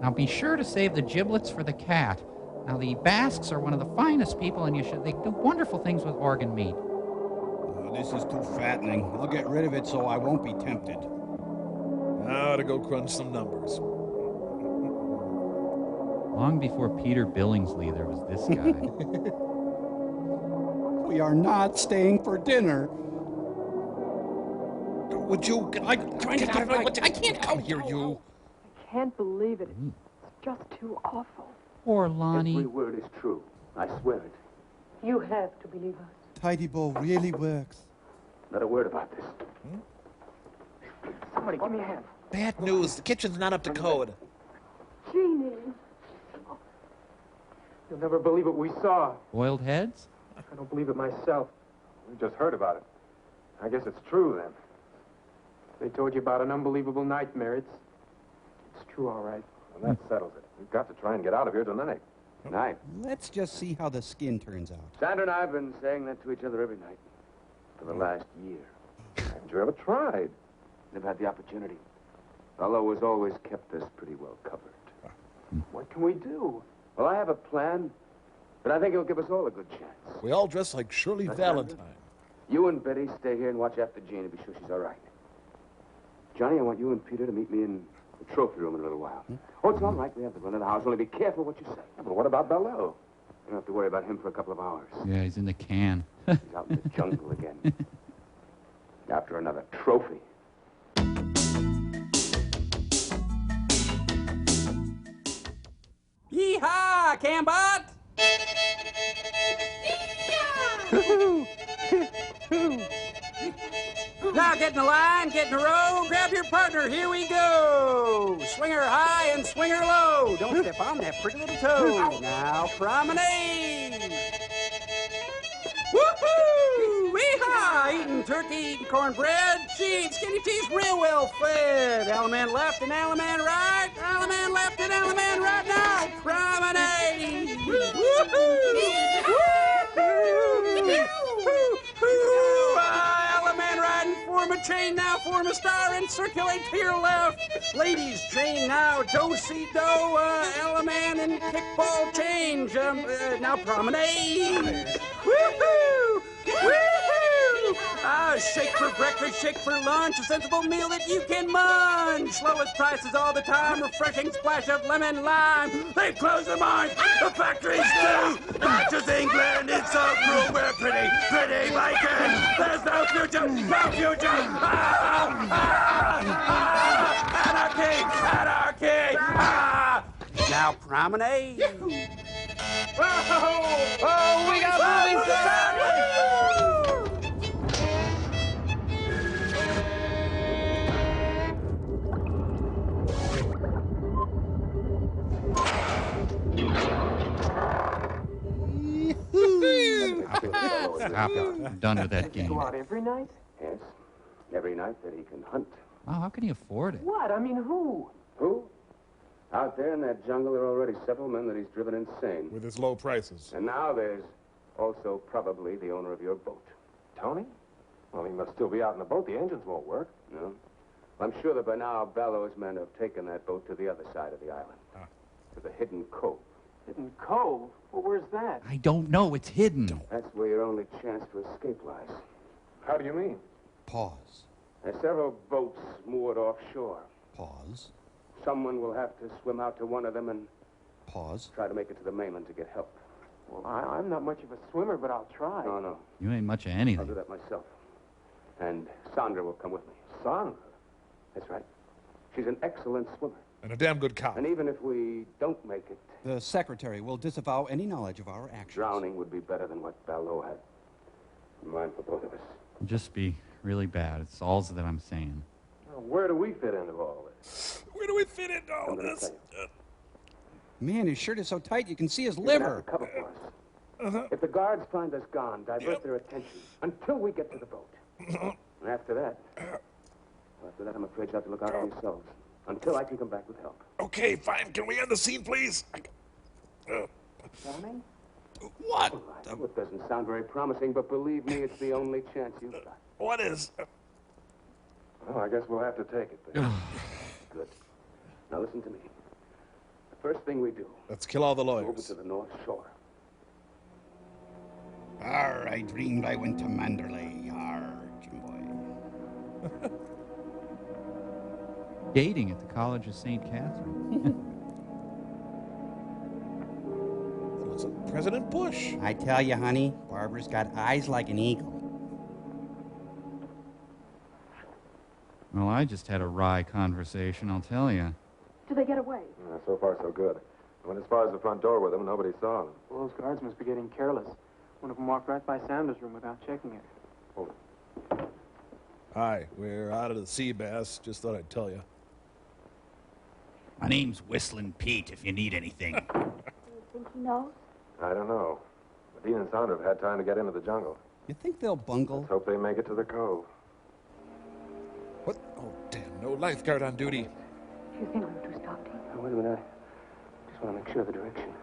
Now be sure to save the giblets for the cat. Now the Basques are one of the finest people, and they do wonderful things with organ meat. This is too fattening. I'll get rid of it so I won't be tempted. Now to go crunch some numbers. Long before Peter Billingsley, there was this guy. We are not staying for dinner. Would you... I can't come here, you... I can't believe it. It's just too awful. Poor Lonnie. Every word is true. I swear it. You have to believe us. Tidy Bowl really works. Not a word about this. Somebody give me a hand. Bad news. The kitchen's not up to code. Jeannie. You'll never believe what we saw. Boiled heads? I don't believe it myself. We just heard about it. I guess it's true, then. They told you about an unbelievable nightmare. It's true, all right. Well, that settles it. We've got to try and get out of here tonight. Tonight. Let's just see how the skin turns out. Sandra and I have been saying that to each other every night for the last year. Haven't you ever tried? Never had the opportunity. Fellow has always kept us pretty well covered. What can we do? Well, I have a plan, but I think it'll give us all a good chance. We all dress like Shirley Valentine. You and Betty stay here and watch after Jean to be sure she's all right. Johnny, I want you and Peter to meet me in the trophy room in a little while. Oh, it's all right. We have the run of the house. Only be careful what you say. But what about Bellot? You don't have to worry about him for a couple of hours. Yeah, he's in the can. He's out in the jungle again. After another trophy. Yee-haw, Cambot! Now get in the line, get in a row, grab your partner, here we go! Swing her high and swing her low. Don't step on that pretty little toe. Now promenade! Woohoo! Wee-haw! Eating turkey, eating cornbread. She eats skinny cheese real well fed. Alaman left and Alaman right. Alaman left and Alaman right. Now promenade! Woohoo! Woohoo! Alaman riding for form a chain now, form a star, and circulate to your left. Ladies, chain now, do-si-do, L-a-man, and kickball change. Now promenade. Woohoo! Woohoo! Shake for breakfast, shake for lunch, a sensible meal that you can munch. Lowest prices all the time, refreshing splash of lemon lime. They close the mines, the factories do. Not just England, it's so cruel. We're pretty, pretty vacant. There's no future, no future. Anarchy, anarchy. Now promenade. Oh, we got moving sandwich! Stop it. I'm done with that game. Go out every night? Yes, every night that he can hunt. Wow, how can he afford it? What? I mean, who? Who? Out there in that jungle, there are already several men that he's driven insane. With his low prices. And now there's also probably the owner of your boat. Tony? Well, he must still be out in the boat. The engines won't work. No? I'm sure that by now Ballow's men have taken that boat to the other side of the island. To the hidden cove. Hidden Cove? Well, where's that? I don't know. It's hidden. That's where your only chance to escape lies. How do you mean? Pause. There's several boats moored offshore. Pause. Someone will have to swim out to one of them and Pause. try to make it to the mainland to get help. Well, I'm not much of a swimmer, but I'll try. No. You ain't much of I'll anything. do that myself. And Sandra will come with me. Sandra? That's right. She's an excellent swimmer. And a damn good cop. And even if we don't make it, The secretary will disavow any knowledge of our actions. drowning would be better than what Ballow had in mind for both of us. It'd just be really bad. It's all that I'm saying. Well, where do we fit into all this? Where do we fit into all I'm gonna this? tell Man, his shirt is so tight you can see his You're gonna have liver. to cover for us. If the guards find us gone, divert their attention until we get to the boat. And after that, I'm afraid you have to look out for yourselves until I can come back with help. Okay, fine. Can we end the scene, please? Johnny? What? It doesn't sound very promising, but believe me, it's the only chance you've got. What is? Well, I guess we'll have to take it then. Good. Now listen to me. The first thing we do, Let's kill all the over lawyers. to the North Shore. Arr, I dreamed I went to Manderley. Arr, Jim boy. Dating at the College of St. Catherine. Looks like President Bush. I tell you, honey, Barbara's got eyes like an eagle. Well, I just had a wry conversation, I'll tell you. Did they get away? So far, so good. I went as far as the front door with them. Nobody saw them. Well, those guards must be getting careless. One of them walked right by Sanders' room without checking it. Hi, we're out of the sea bass. Just thought I'd tell you. My name's Whistling Pete, if you need anything. Do you think he knows? I don't know. But Dean and Sandra have had time to get into the jungle. You think they'll bungle? Let's hope they make it to the cove. What? Oh, damn. No lifeguard on duty. Do you think we'll do stop, Dean? Now, wait a minute. I just want to make sure of the direction.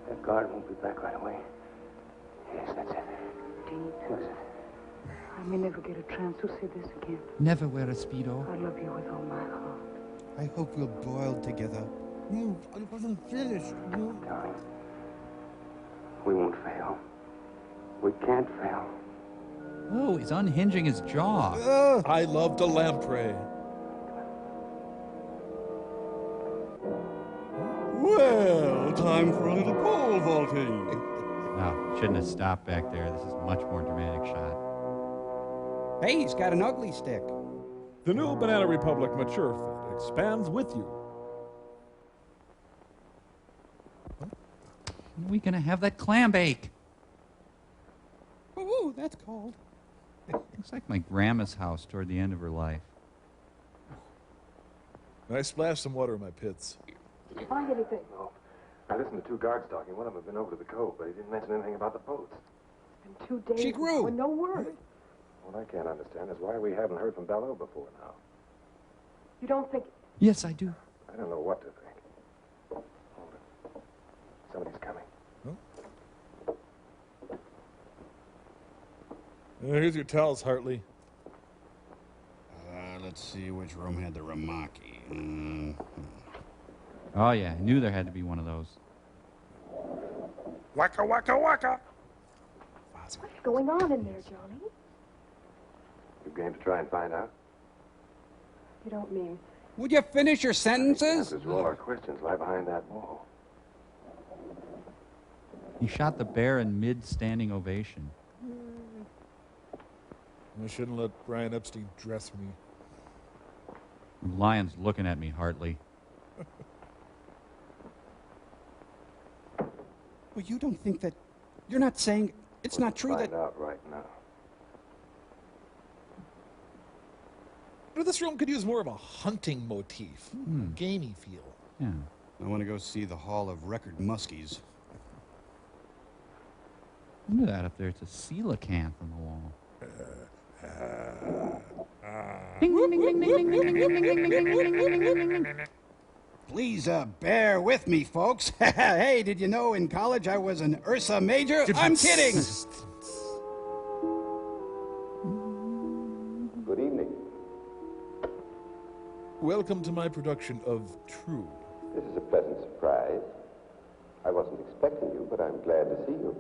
That guard won't be back right away. Yes, that's it. Dean, What is it? I may never get a chance to say this again. Never wear a Speedo. I love you with all my heart. I hope we'll boil together. No, I wasn't finished. No. Darling, we won't fail. We can't fail. Oh, he's unhinging his jaw. I love the lamprey. Well, time for a little pole vaulting. No, shouldn't have stopped back there. This is a much more dramatic shot. Hey, he's got an ugly stick. The new Banana Republic Mature Fit expands with you. When are we gonna have that clam bake? Ooh, that's cold. Looks like my grandma's house toward the end of her life. And I splashed some water in my pits. Did you find anything? No. I listened to two guards talking. One of them had been over to the cove, but he didn't mention anything about the boats. It's been 2 days. She grew. With no word. What I can't understand is why we haven't heard from Bello before now. You don't think... Yes, I do. I don't know what to think. Hold it. Somebody's coming. Here's your towels, Hartley. let's see which room had the Ramaki. Oh, yeah. I knew there had to be one of those. Waka, waka, waka. What's going on in there, Johnny? You game to try and find out? You don't mean... Would you finish your sentences? Answers to all our questions lie behind that wall. He shot the bear in mid-standing ovation. I shouldn't let Brian Epstein dress me. The lion's looking at me, Hartley. Well, you don't think that... You're not saying it's not true that... Find out right now. But this room could use more of a hunting motif. Gamey feel. Yeah. I want to go see the Hall of Record Muskies. Look at that up there. It's a coelacanth on the wall. Ding, ding, ding, ding, ding, ding, ding, ding, ding, ding, ding, ding, ding. Please bear with me, folks. Hey, did you know in college I was an Ursa Major? I'm kidding! Good evening. Welcome to my production of True. This is a pleasant surprise. I wasn't expecting you, but I'm glad to see you.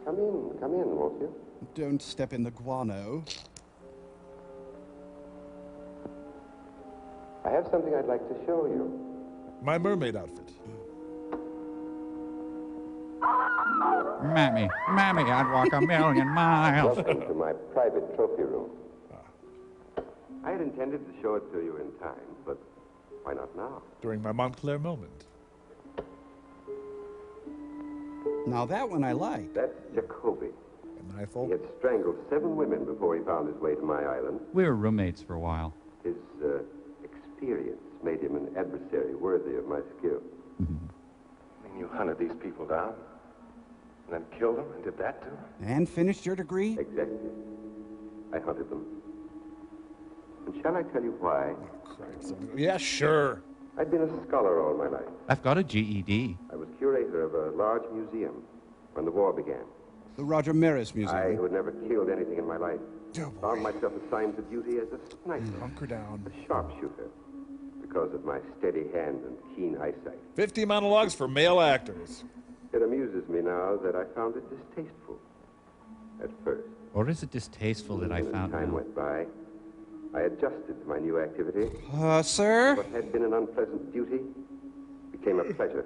Come in, won't you? Don't step in the guano. I have something I'd like to show you. My mermaid outfit. Mammy, I'd walk a million miles. Welcome to my private trophy room. I had intended to show it to you in time, but why not now? During my Montclair moment. Now that one I like. That's Jacoby. Am I fault? He had strangled 7 women before he found his way to my island. We were roommates for a while. His experience made him an adversary worthy of my skill. I mean, you hunted these people down, and then killed them, and did that too? And finished your degree? Exactly. I hunted them. And shall I tell you why? Yeah, sure. I'd been a scholar all my life. I've got a GED. I was curator of a large museum when the war began. The Roger Maris Museum. I, who had never killed anything in my life, found myself assigned to duty as a sniper. Hunker down. A sharpshooter, because of my steady hand and keen eyesight. 50 monologues for male actors. It amuses me now that I found it distasteful at first. Or is it distasteful that I found Time out? went by. I adjusted to my new activity. Sir? What had been an unpleasant duty became a pleasure.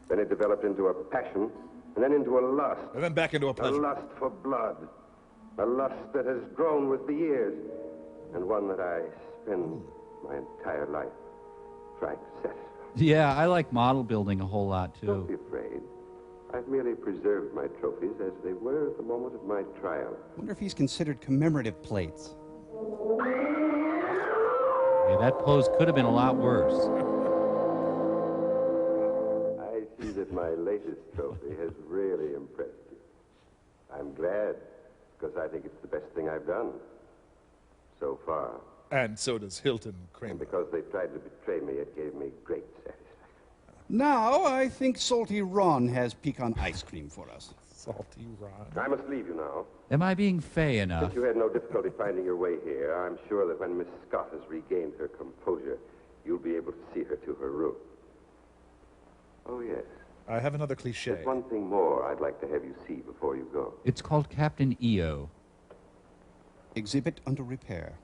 Then it developed into a passion, and then into a lust. And then back into a pleasure. A lust for blood. A lust that has grown with the years, and one that I spend my entire life trying to satisfy. Yeah, I like model building a whole lot, Don't be too. afraid. I've merely preserved my trophies as they were at the moment of my trial. Wonder if he's considered commemorative plates. Yeah, that pose could have been a lot worse. I see that my latest trophy has really impressed you. I'm glad, because I think it's the best thing I've done so far. And so does Hilton Kramer. And because they tried to betray me, it gave me great satisfaction. Now, I think Salty Ron has pecan ice cream for us. Salty Ron. I must leave you now. Am I being fey enough? Since you had no difficulty finding your way here, I'm sure that when Miss Scott has regained her composure, you'll be able to see her to her room. Oh, yes. I have another cliche. There's one thing more I'd like to have you see before you go. It's called Captain EO. Exhibit under repair.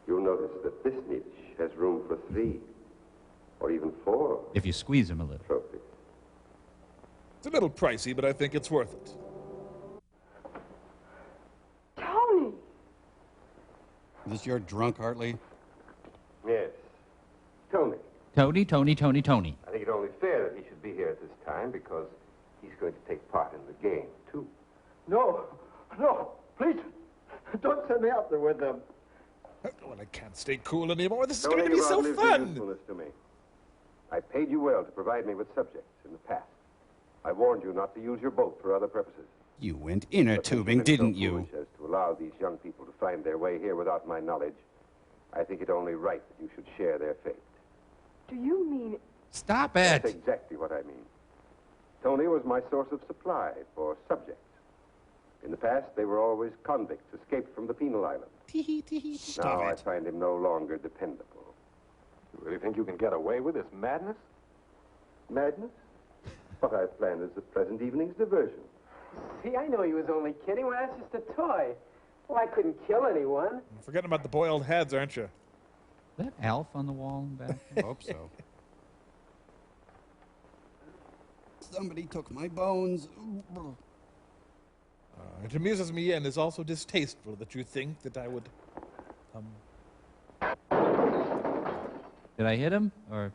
You'll notice that this niche has room for 3, or even 4 If you squeeze him a little. trophies. It's a little pricey, but I think it's worth it. Tony! Is this your drunk, Hartley? Yes. Tony. Tony. I think it's only fair that he should be here at this time because he's going to take part in the game, too. No, please, don't send me out there with them. Well, I can't stay cool anymore. This is Tony, going to be you've so outlived your fun. usefulness to me. I paid you well to provide me with subjects in the past. I warned you not to use your boat for other purposes. You went inner tubing, didn't you? As to allow these young people to find their way here without my knowledge, I think it only right that you should share their fate. Do you mean... Stop it! That's exactly what I mean. Tony was my source of supply for subjects. In the past, they were always convicts escaped from the penal island. Now I find him no longer dependable. You really think you can get away with this madness? Madness? What I've planned is the present evening's diversion. See, I know he was only kidding. Well, that's just a toy. Well, I couldn't kill anyone. You're forgetting about the boiled heads, aren't you? Is that Alf on the wall in the back? I hope so. Somebody took my bones. It amuses me and is also distasteful that you think that I would, Did I hit him? Or,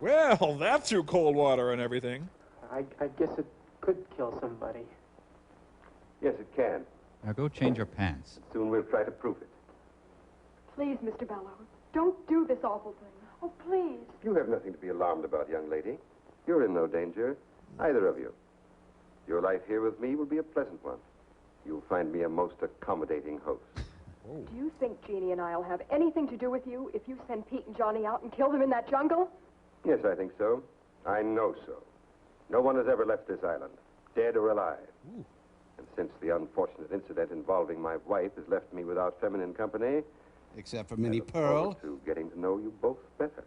Well, that threw cold water and everything. I guess it could kill somebody. Yes, it can. Now go change your pants. Soon we'll try to prove it. Please, Mr. Bellows, don't do this awful thing. Oh, please. You have nothing to be alarmed about, young lady. You're in no danger, either of you. Your life here with me will be a pleasant one. You'll find me a most accommodating host. Do you think Jeannie and I'll have anything to do with you if you send Pete and Johnny out and kill them in that jungle? Yes, I think so. I know so. No one has ever left this island, dead or alive. Ooh. And since the unfortunate incident involving my wife has left me without feminine company... Except for Minnie Pearl. ...to getting to know you both better.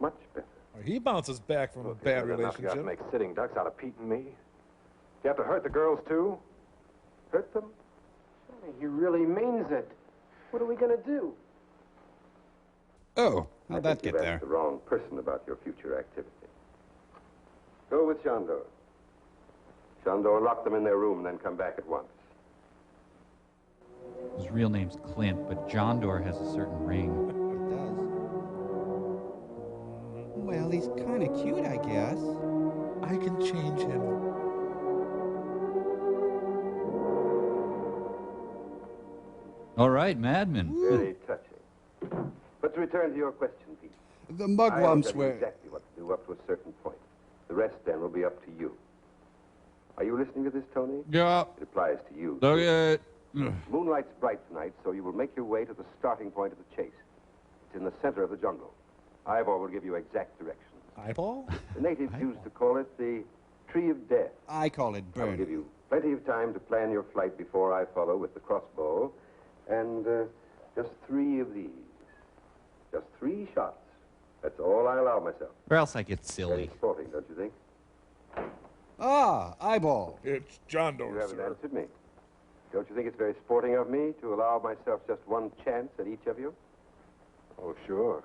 Much better. Well, he bounces back from a bad relationship. You have to make sitting ducks out of Pete and me. You have to hurt the girls, too? Hurt them? He really means it. What are we going to do? Oh, how'd that get you've there? asked the wrong person about your future activity. Go with Shandor. Shandor, lock them in their room and then come back at once. His real name's Clint, but John Doe has a certain ring. It does. Well, he's kind of cute, I guess. I can change him. All right, Madman. Very touching. Let's return to your question, Pete. The mugwumps I'll tell you exactly what to do up to a certain point. The rest, then, will be up to you. Are you listening to this, Tony? Yeah. It applies to you. Okay. Moonlight's bright tonight, so you will make your way to the starting point of the chase. It's in the center of the jungle. Ivor will give you exact directions. Eyeball? The natives used to call it the Tree of Death. I call it I'll burn. give you plenty of time to plan your flight before I follow with the crossbow. And just 3 of these. Just 3 shots. That's all I allow myself. Or else I get silly. Very sporting, don't you think? Ah, eyeball. It's John Doe, You haven't sir. answered me. Don't you think it's very sporting of me to allow myself just 1 chance at each of you? Oh, sure.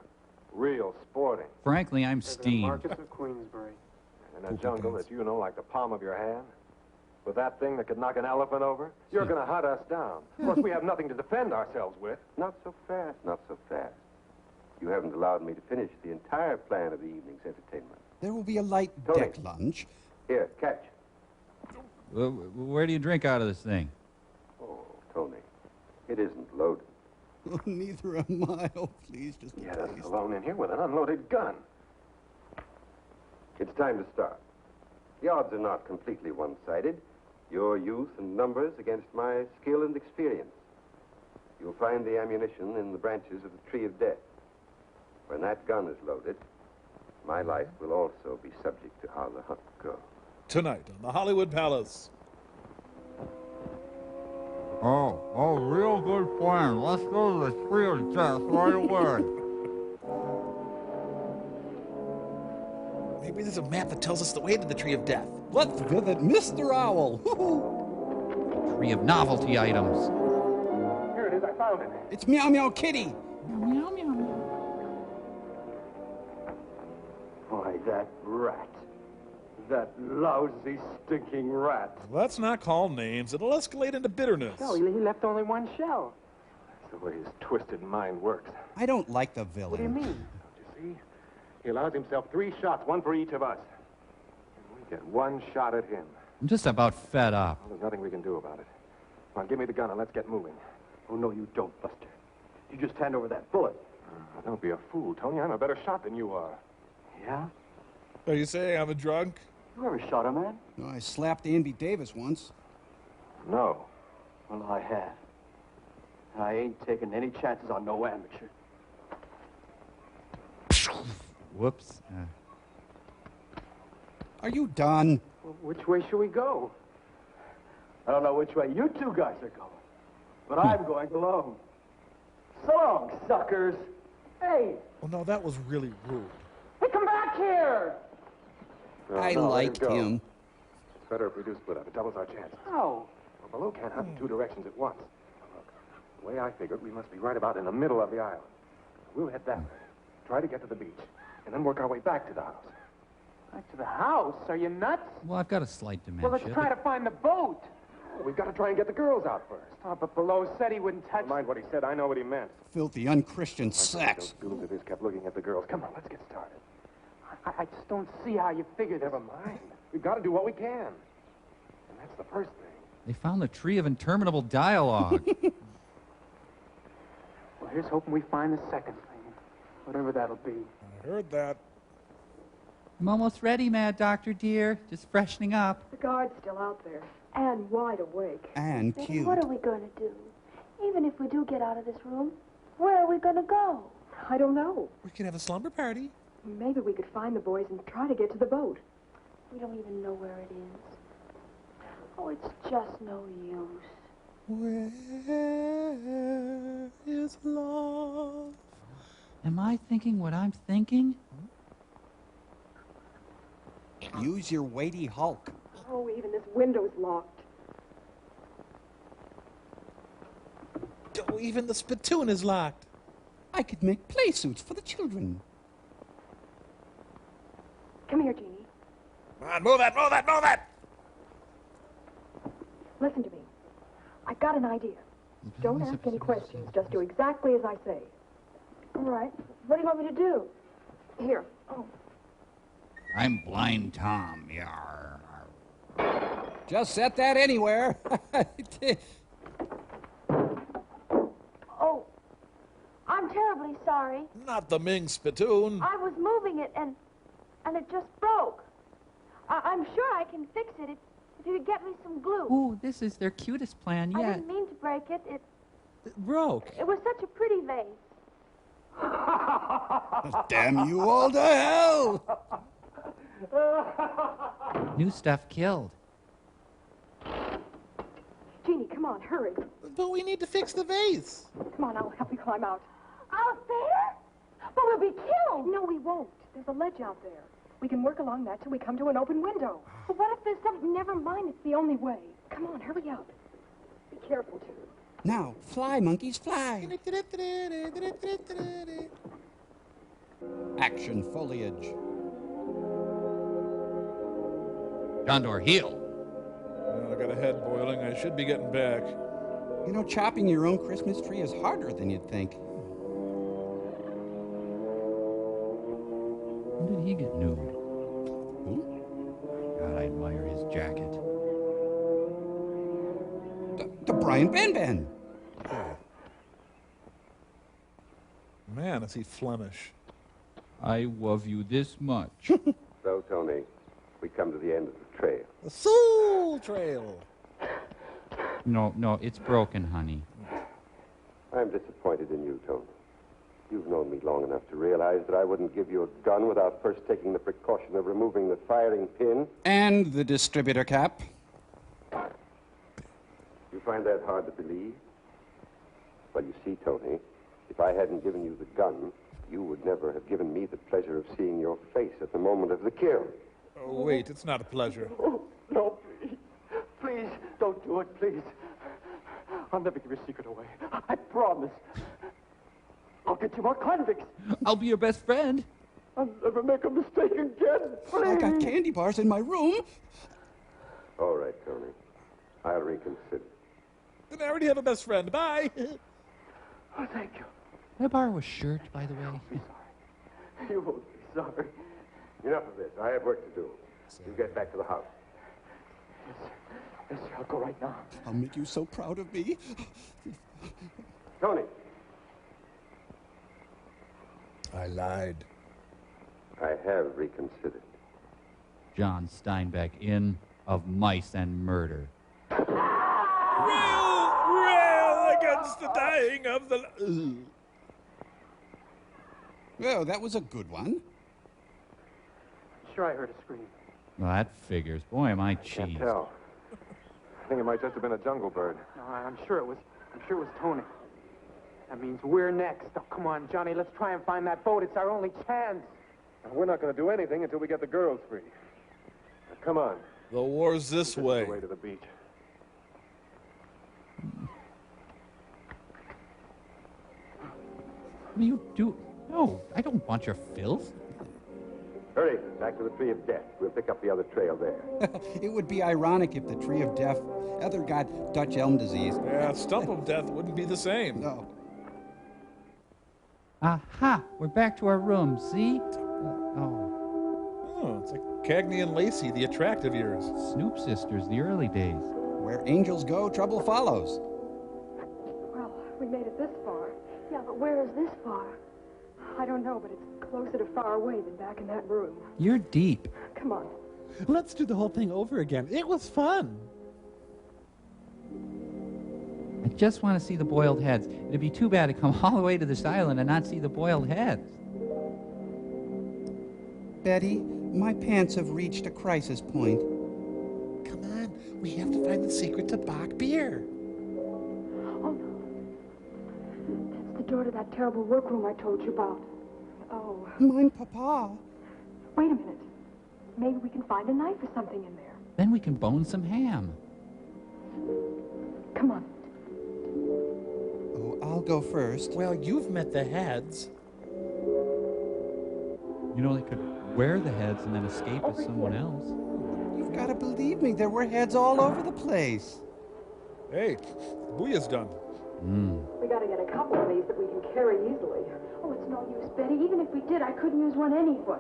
Real sporting. Frankly, I'm steamed. Marcus of Queensbury. In a jungle that you know like the palm of your hand? With that thing that could knock an elephant over? You're going to hunt us down. Of course, we have nothing to defend ourselves with. Not so fast, not so fast. You haven't allowed me to finish the entire plan of the evening's entertainment. There will be a light Tony. deck lunch. Here, catch. Where do you drink out of this thing? Oh, Tony, it isn't loaded. Oh, neither am I. Oh, please, just a You had us taste. alone in here with an unloaded gun. It's time to start. The odds are not completely one-sided. Your youth and numbers against my skill and experience. You'll find the ammunition in the branches of the Tree of Death. When that gun is loaded, my life will also be subject to how the hunt goes. Tonight on the Hollywood Palace. Oh, real good plan. Let's go to the Tree of Death right away. Maybe there's a map that tells us the way to the Tree of Death. Let's visit Mr. Owl. Tree of novelty items. Here it is. I found it. It's Meow Meow Kitty. Meow, meow, meow. Why, that rat. That lousy, stinking rat. Let's not call names. It'll escalate into bitterness. No, he left only 1 shell. That's the way his twisted mind works. I don't like the villain. What do you mean? Don't you see? He allows himself 3 shots, 1 for each of us. And we get 1 shot at him. I'm just about fed up. Well, there's nothing we can do about it. Come on, give me the gun and let's get moving. Oh, no, you don't, Buster. You just hand over that bullet. Don't be a fool, Tony. I'm a better shot than you are. Yeah? Are you saying I'm a drunk? You ever shot a man? No, I slapped Andy Davis once. No. Well, I have. And I ain't taking any chances on no amateur. Whoops. Are you done? Well, which way should we go? I don't know which way you two guys are going, but I'm going alone. So long, suckers. Hey! Oh, no, that was really rude. Hey, come back here! I liked him. It's better if we do split up. It doubles our chances. How? Well, Baloo can't hunt in two directions at once. Now, look, the way I figured, we must be right about in the middle of the island. We'll head that way, try to get to the beach, and then work our way back to the house. Back to the house? Are you nuts? Well, I've got a slight dementia. Well, let's try to find the boat. We've got to try and get the girls out first. Oh, but Below said he wouldn't touch... Never mind what he said. I know what he meant. Filthy, unchristian sex. Those goons of his kept looking at the girls. Come on, let's get started. I just don't see how you figure this. Never mind. We've got to do what we can. And that's the first thing. They found the tree of interminable dialogue. Well, here's hoping we find the second thing, whatever that'll be. I heard that. I'm almost ready, Mad Doctor, dear. Just freshening up. The guard's still out there, and wide awake. And Then cute. what are we going to do? Even if we do get out of this room, where are we going to go? I don't know. We can have a slumber party. Maybe we could find the boys and try to get to the boat. We don't even know where it is. Oh, it's just no use. Where is love? Am I thinking what I'm thinking? Use your weighty hulk. Oh, even this window's locked. Oh, even the spittoon is locked. I could make play suits for the children. Come here, Jeannie. Come on, move it, move it, move it! Listen to me. I've got an idea. Don't ask any questions. Just do exactly as I say. All right. What do you want me to do? Here. Oh. I'm Blind Tom, yar. Just set that anywhere. Oh, I'm terribly sorry. Not the Ming spittoon. I was moving it and it just broke. I'm sure I can fix it if you could get me some glue. Ooh, this is their cutest plan I yet. didn't mean to break it. It broke. It was such a pretty vase. Damn you all to hell! New stuff killed. Jeannie, come on, hurry. But we need to fix the vase. Come on, I'll help you climb out. Out there? But we'll be killed. No, we won't. There's a ledge out there. We can work along that till we come to an open window. But what if there's something... Never mind, it's the only way. Come on, hurry up. Be careful, too. Now, fly, monkeys, fly. Action foliage. Gondor, heel. I got a head boiling. I should be getting back. You know, chopping your own Christmas tree is harder than you'd think. When did he get nude? God, I admire his jacket. The Brian Van Van. Man, is he Flemish. I love you this much. So, Tony, we come to the end of the trail. The Soul Trail. No, it's broken, honey. I'm disappointed in you, Tony. You've known me long enough to realize that I wouldn't give you a gun without first taking the precaution of removing the firing pin. And the distributor cap. You find that hard to believe? Well, you see, Tony, if I hadn't given you the gun, you would never have given me the pleasure of seeing your face at the moment of the kill. Oh, wait, it's not a pleasure. Oh, no, please. Please, don't do it, please. I'll never give your secret away. I promise. I'll get you more convicts. I'll be your best friend. I'll never make a mistake again, please. I got candy bars in my room. All right, Tony. I'll reconsider. Then I already have a best friend. Bye. Oh, thank you. Can I borrow a shirt, by the way? Be sorry. You won't be sorry. Enough of this. I have work to do. You get back to the house. Yes, sir. I'll go right now. I'll make you so proud of me. Tony. I lied. I have reconsidered. John Steinbeck, in Of Mice and Murder. Rail against the dying of the... Well, that was a good one. I'm sure I heard a scream. Well, that figures. Boy, am I Can't cheesed. tell. I think it might just have been a jungle bird. No, I'm sure it was Tony. That means we're next. Oh, come on, Johnny. Let's try and find that boat. It's our only chance. We're not going to do anything until we get the girls free. Now, come on. The war's this way. The way to the beach. What do you do? No, I don't want your filth. Hurry, back to the Tree of Death. We'll pick up the other trail there. It would be ironic if the Tree of Death ever got Dutch elm disease. Yeah, Stump of Death wouldn't be the same. No. Aha! We're back to our room, see? Oh, it's like Cagney and Lacey, the attractive years. Snoop Sisters, the early days. Where angels go, trouble follows. Well, we made it this far. Yeah, but where is this far? I don't know, but it's closer to far away than back in that room. You're deep. Come on. Let's do the whole thing over again. It was fun. I just want to see the boiled heads. It'd be too bad to come all the way to this island and not see the boiled heads. Betty, my pants have reached a crisis point. Come on, we have to find the secret to Bach beer. Oh, no. That's the door to that terrible workroom I told you about. Oh. Mein Papa. Wait a minute. Maybe we can find a knife or something in there. Then we can bone some ham. Come on. Oh, I'll go first. Well, you've met the heads. You know, they could wear the heads and then escape as someone else. You've got to believe me, there were heads all over the place. Hey, Booyah's done. We gotta get a couple of these that we can carry easily. Oh, it's no use, Betty. Even if we did, I couldn't use one anyway.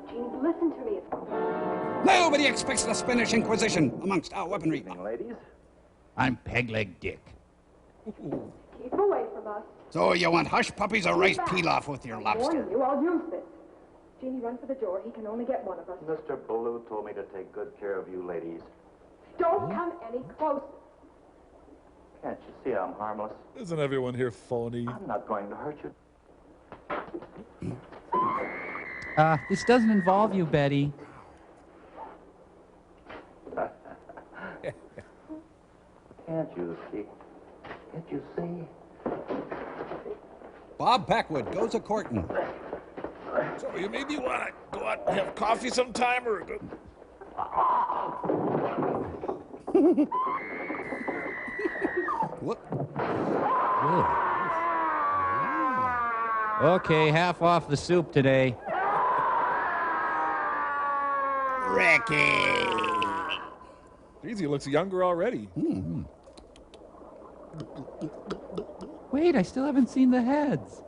Jeannie, listen to me. Nobody expects the Spanish Inquisition amongst our weaponry. Ladies. I'm Peg-Leg Dick. Keep away from us. So you want hush puppies or rice pilaf with your I lobster? warn you, I'll use this. Jeannie, run for the door. He can only get one of us. Mr. Ballou told me to take good care of you ladies. Don't come any closer. Can't you see I'm harmless? Isn't everyone here phony? I'm not going to hurt you. This doesn't involve you, Betty. Can't you see? Can't you see? Bob Packwood goes a-courtin'. So you maybe want to go out and have coffee sometime or... What? Okay, half off the soup today. Ricky! Geez, he looks younger already. Wait, I still haven't seen the heads.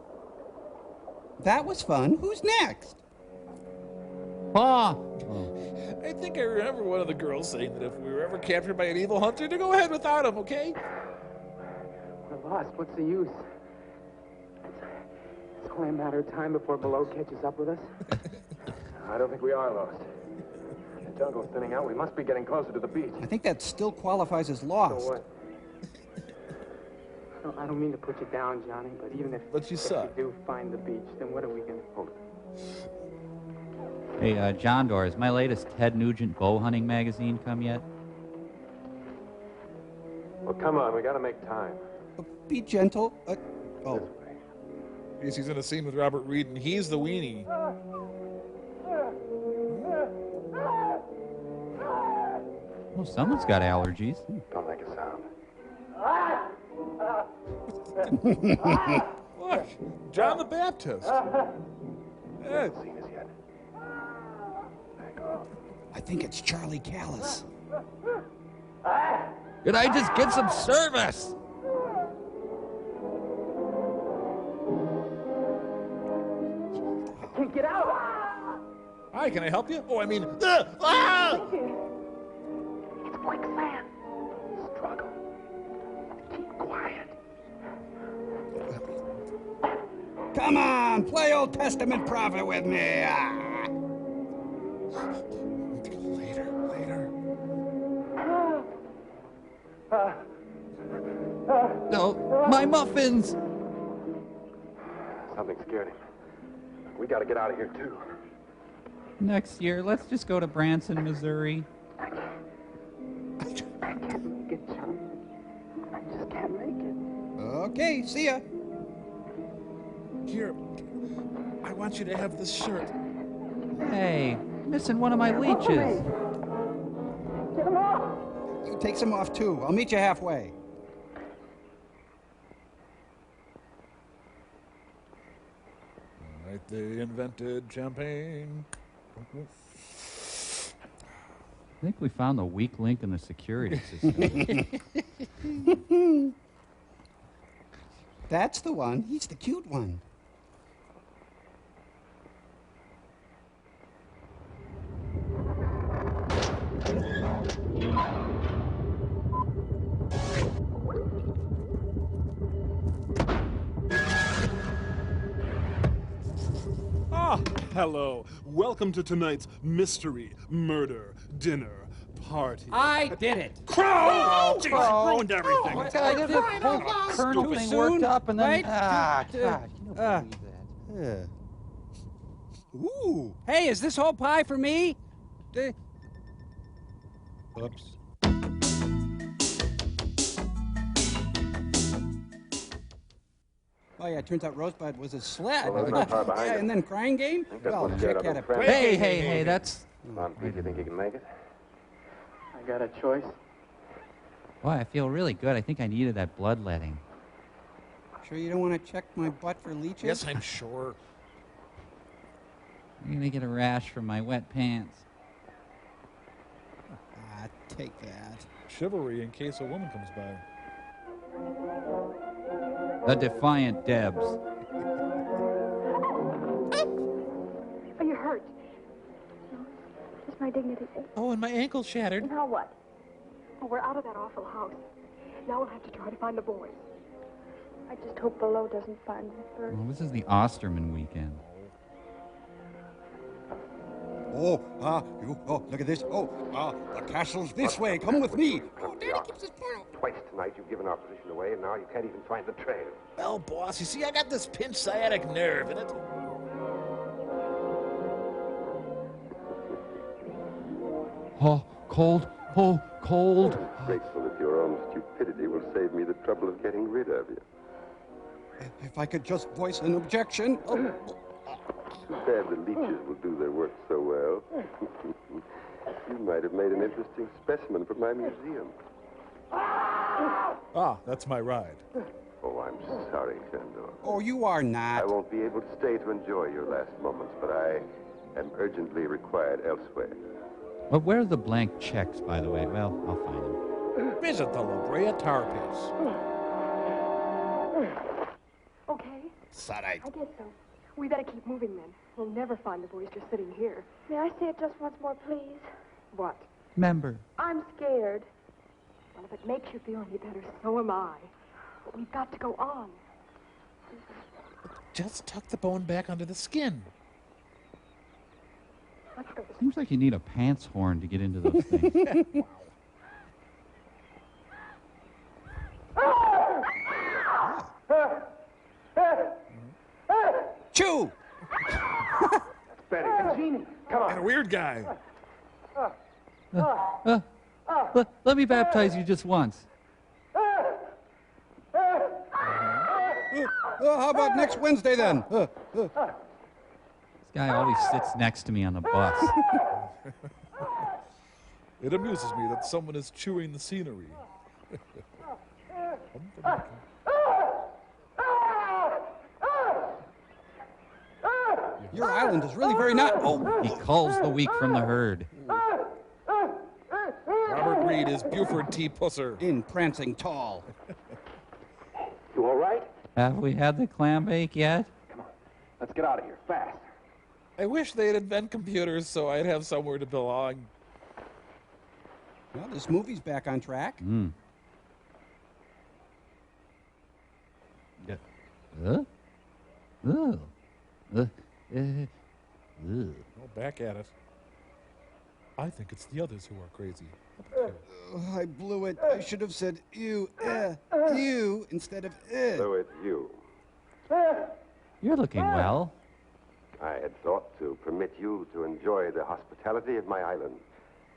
That was fun. Who's next? Pa! I think I remember one of the girls saying that if we were ever captured by an evil hunter, to go ahead without him, okay? We're lost. What's the use? It's only a matter of time before Below catches up with us. I don't think we are lost. The jungle's thinning out. We must be getting closer to the beach. I think that still qualifies as lost. So what? I don't mean to put you down, Johnny, but even if But you suck. we do find the beach, then what are we going to hold? Hey, John Doerr, has my latest Ted Nugent bow hunting magazine come yet? Well, come on. We got to make time. Be gentle. Oh. Yes, he's in a scene with Robert Reed, and he's the weenie. Well, someone's got allergies. Don't make a sound. Look, John the Baptist. Haven't seen us yet. I think it's Charlie Callis. Could I just get some service? I can't get out! Hi, can I help you? Oh, I mean... It's quicksand. Struggle. Keep quiet. Come on, play Old Testament prophet with me. Later. No, my muffins! Something scared him. We got to get out of here, too. Next year, let's just go to Branson, Missouri. I can't make it, John. I just can't make it. Okay, see ya. Here, I want you to have this shirt. Hey, missing one of my leeches. Get him off! You take some off, too. I'll meet you halfway. Right, they invented champagne. I think we found the weak link in the security system. That's the one. He's the cute one. Ah, hello. Welcome to tonight's mystery murder dinner party. I did it. Crow! Oh, Jeez, Crow. ruined everything. Oh, I did the whole Colonel Too thing soon, worked up and then... right? Ah, gosh, you don't believe that. Ooh. Hey, is this whole pie for me? Oops. Oh, yeah, it turns out Rosebud was a sled. Well, there's not far behind Yeah, him. and then Crying Game? I think that's Well, what Chick Jared had a... up in France. Hey, that's... Come on, Pete, you think you can make it? I got a choice. Boy, I feel really good. I think I needed that bloodletting. Sure you don't want to check my butt for leeches? Yes, I'm sure. I'm gonna get a rash from my wet pants. Ah, take that. Chivalry in case a woman comes by. The Defiant Debs. Are you hurt? No, just my dignity. Oh, and my ankle shattered. Now what? Oh, we're out of that awful house. Now we'll have to try to find the boys. I just hope Below doesn't find them first. Well, this is the Osterman weekend. Oh, look at this. Oh, the castle's this way. Come with me. Oh, Daddy keeps his portal. Twice tonight you've given our position away, and now you can't even find the trail. Well, boss, you see, I got this pinched sciatic nerve, and it... Oh, cold. Oh, cold. I'm grateful that your own stupidity will save me the trouble of getting rid of you. If I could just voice an objection. Oh. Too bad the leeches will do their work so well. You might have made an interesting specimen for my museum. Ah, that's my ride. Oh, I'm sorry, Shandor. Oh, you are not. I won't be able to stay to enjoy your last moments, but I am urgently required elsewhere. Well, where are the blank checks, by the way? Well, I'll find them. Visit the La Brea Tar Pits. Okay. Sorry. I guess so. We better keep moving then. We'll never find the boys just sitting here. May I say it just once more, please? What? Member. I'm scared. Well, if it makes you feel any better, so am I. But we've got to go on. Just tuck the bone back under the skin. Let's go. Seems like you need a pants horn to get into those things. Chew! Betty, Genie, come on. And a weird guy. Let me baptize you just once. How about next Wednesday then? This guy always sits next to me on the bus. It amuses me that someone is chewing the scenery. Your island is really very not... Oh! He calls the weak from the herd. Robert Reed is Buford T. Pusser. In prancing tall. You all right? Have we had the clam bake yet? Come on. Let's get out of here, fast. I wish they'd invent computers so I'd have somewhere to belong. Well, this movie's back on track. Mm. Yeah. Oh. Well, back at it. I think it's the others who are crazy. I blew it. I should have said you instead of So it's you. You're looking well. I had thought to permit you to enjoy the hospitality of my island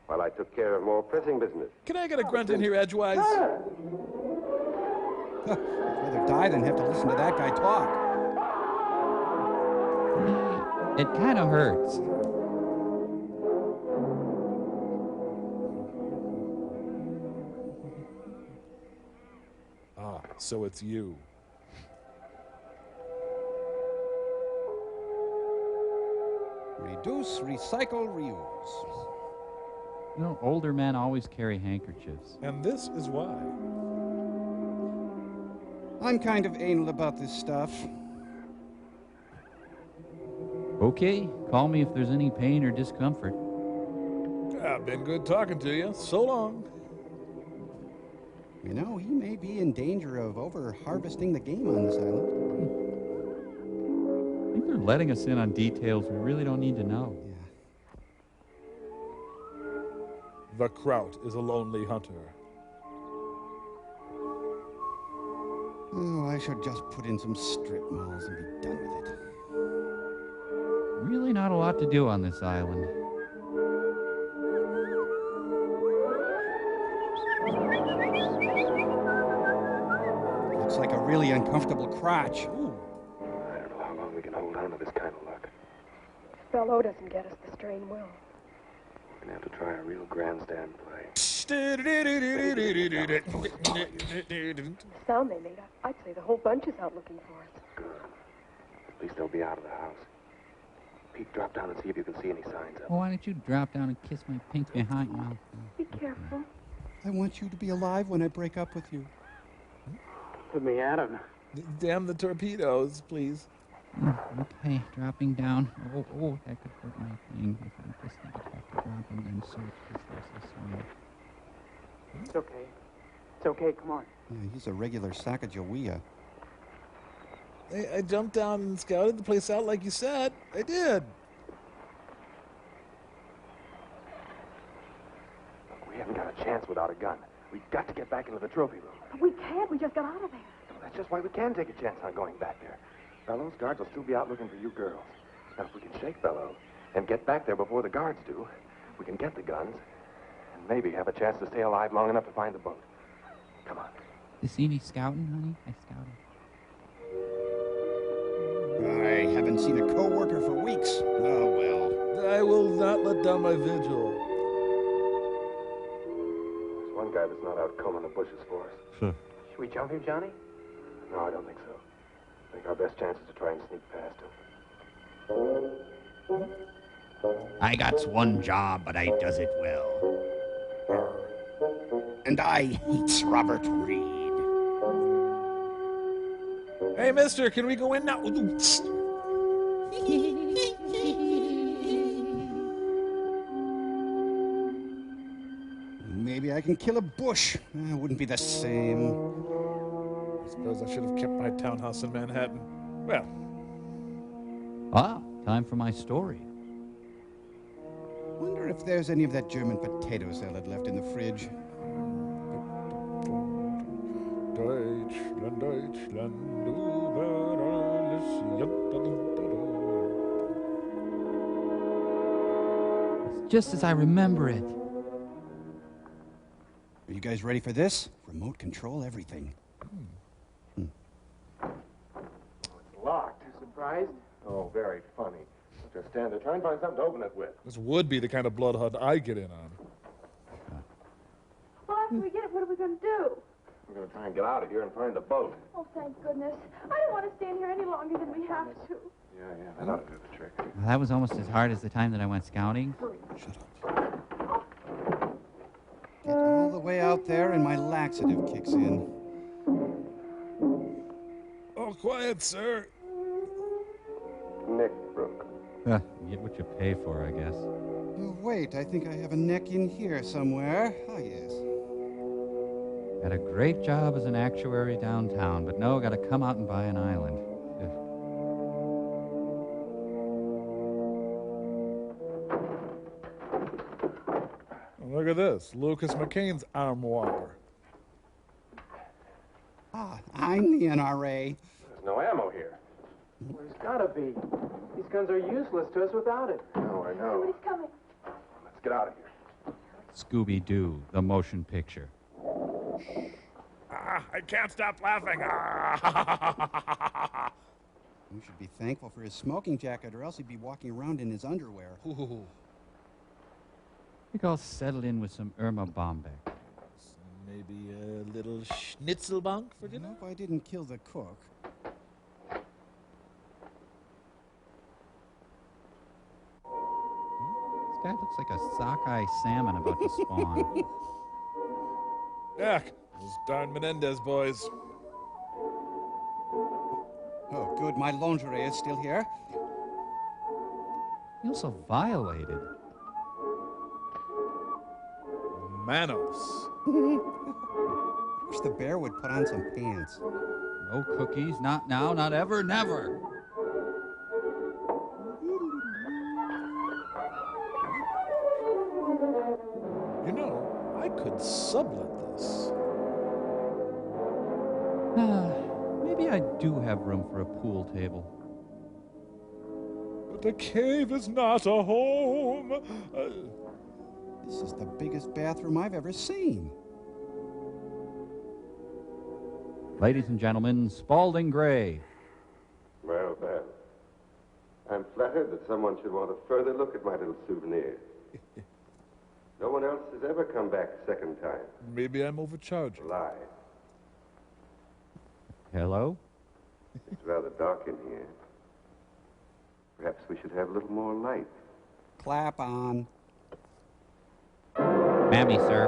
while I took care of more pressing business. Can I get a grunt in here edgewise? I'd rather die than have to listen to that guy talk. It kind of hurts. Ah, so it's you. Reduce, recycle, reuse. You know, older men always carry handkerchiefs. And this is why. I'm kind of anal about this stuff. Okay, call me if there's any pain or discomfort. Been good talking to you. So long. You know, he may be in danger of over-harvesting the game on this island. I think they're letting us in on details we really don't need to know. The Kraut is a lonely hunter. Oh, I should just put in some strip malls and be done with it. Really not a lot to do on this island. Looks like a really uncomfortable crotch. Ooh. I don't know how long we can hold on to this kind of luck. If Bello doesn't get us, the strain will. We're gonna have to try a real grandstand play. The sound they made, I'd say the whole bunch is out looking for us. Good. At least they'll be out of the house. Pete, drop down and see if you can see any signs of them. Well, why don't you drop down and kiss my pink behind you? Be careful. I want you to be alive when I break up with you. Put me out of. Damn the torpedoes, please. Okay, dropping down. Oh, that could hurt my thing. If I just have to drop and then search because there's this one. It's okay. It's okay, come on. Yeah, he's a regular Sacagawea. I jumped down and scouted the place out like you said. I did. We haven't got a chance without a gun. We've got to get back into the trophy room. But we can't. We just got out of there. That's just why we can take a chance on going back there. Bellows guards will still be out looking for you girls. Now, if we can shake Bellows and get back there before the guards do, we can get the guns and maybe have a chance to stay alive long enough to find the boat. Come on. You see any scouting, honey? I scouted. I haven't seen a co-worker for weeks. Oh, well. I will not let down my vigil. There's one guy that's not out combing the bushes for us. Should we jump him, Johnny? No, I don't think so. I think our best chance is to try and sneak past him. I got one job, but I does it well. And I hates Robert Reed. Hey, mister, can we go in now? Maybe I can kill a bush. It wouldn't be the same. I suppose I should have kept my townhouse in Manhattan. Well. Ah, time for my story. Wonder if there's any of that German potato salad left in the fridge. Deutschland, Deutschland, über alles. It's just as I remember it. Are you guys ready for this? Remote control everything. Locked. Surprised? Oh, very funny. Just stand there. Try and find something to open it with. This would be the kind of blood hunt I get in on. Well, after we get it, what are we going to do? We're going to try and get out of here and find the boat. Oh, thank goodness. I don't want to stand here any longer than we have to. Yeah, that ought to do the trick. Well, that was almost as hard as the time that I went scouting. Get all the way out there and my laxative kicks in. Oh, quiet, sir. Neck broke. Get what you pay for, I guess. Oh, wait, I think I have a neck in here somewhere. Oh, yes. Had a great job as an actuary downtown, but no, got to come out and buy an island. Ugh. Look at this. Lucas McCain's armoire. Ah, I'm the NRA. There's no ammo here. Well, there's gotta be. These guns are useless to us without it. No, I know. Somebody's coming. Let's get out of here. Scooby-Doo, the motion picture. I can't stop laughing. Ah. You should be thankful for his smoking jacket, or else he'd be walking around in his underwear. I think I'll settle in with some Irma Bombeck. Maybe a little schnitzelbank for dinner? I hope I didn't kill the cook. This guy looks like a sockeye salmon about to spawn. Yeah, those darn Menendez boys. Oh, good. My lingerie is still here. Feels so violated. Manos. Wish the bear would put on some pants. No cookies, not now, not ever, never. You know, I could sublet this. Maybe I do have room for a pool table. But the cave is not a home. This is the biggest bathroom I've ever seen. Ladies and gentlemen, Spalding Gray. Well, then. I'm flattered that someone should want a further look at my little souvenir. No one else has ever come back a second time. Maybe I'm overcharging. Lie. Hello? It's rather dark in here. Perhaps we should have a little more light. Clap on. Mammy, sir.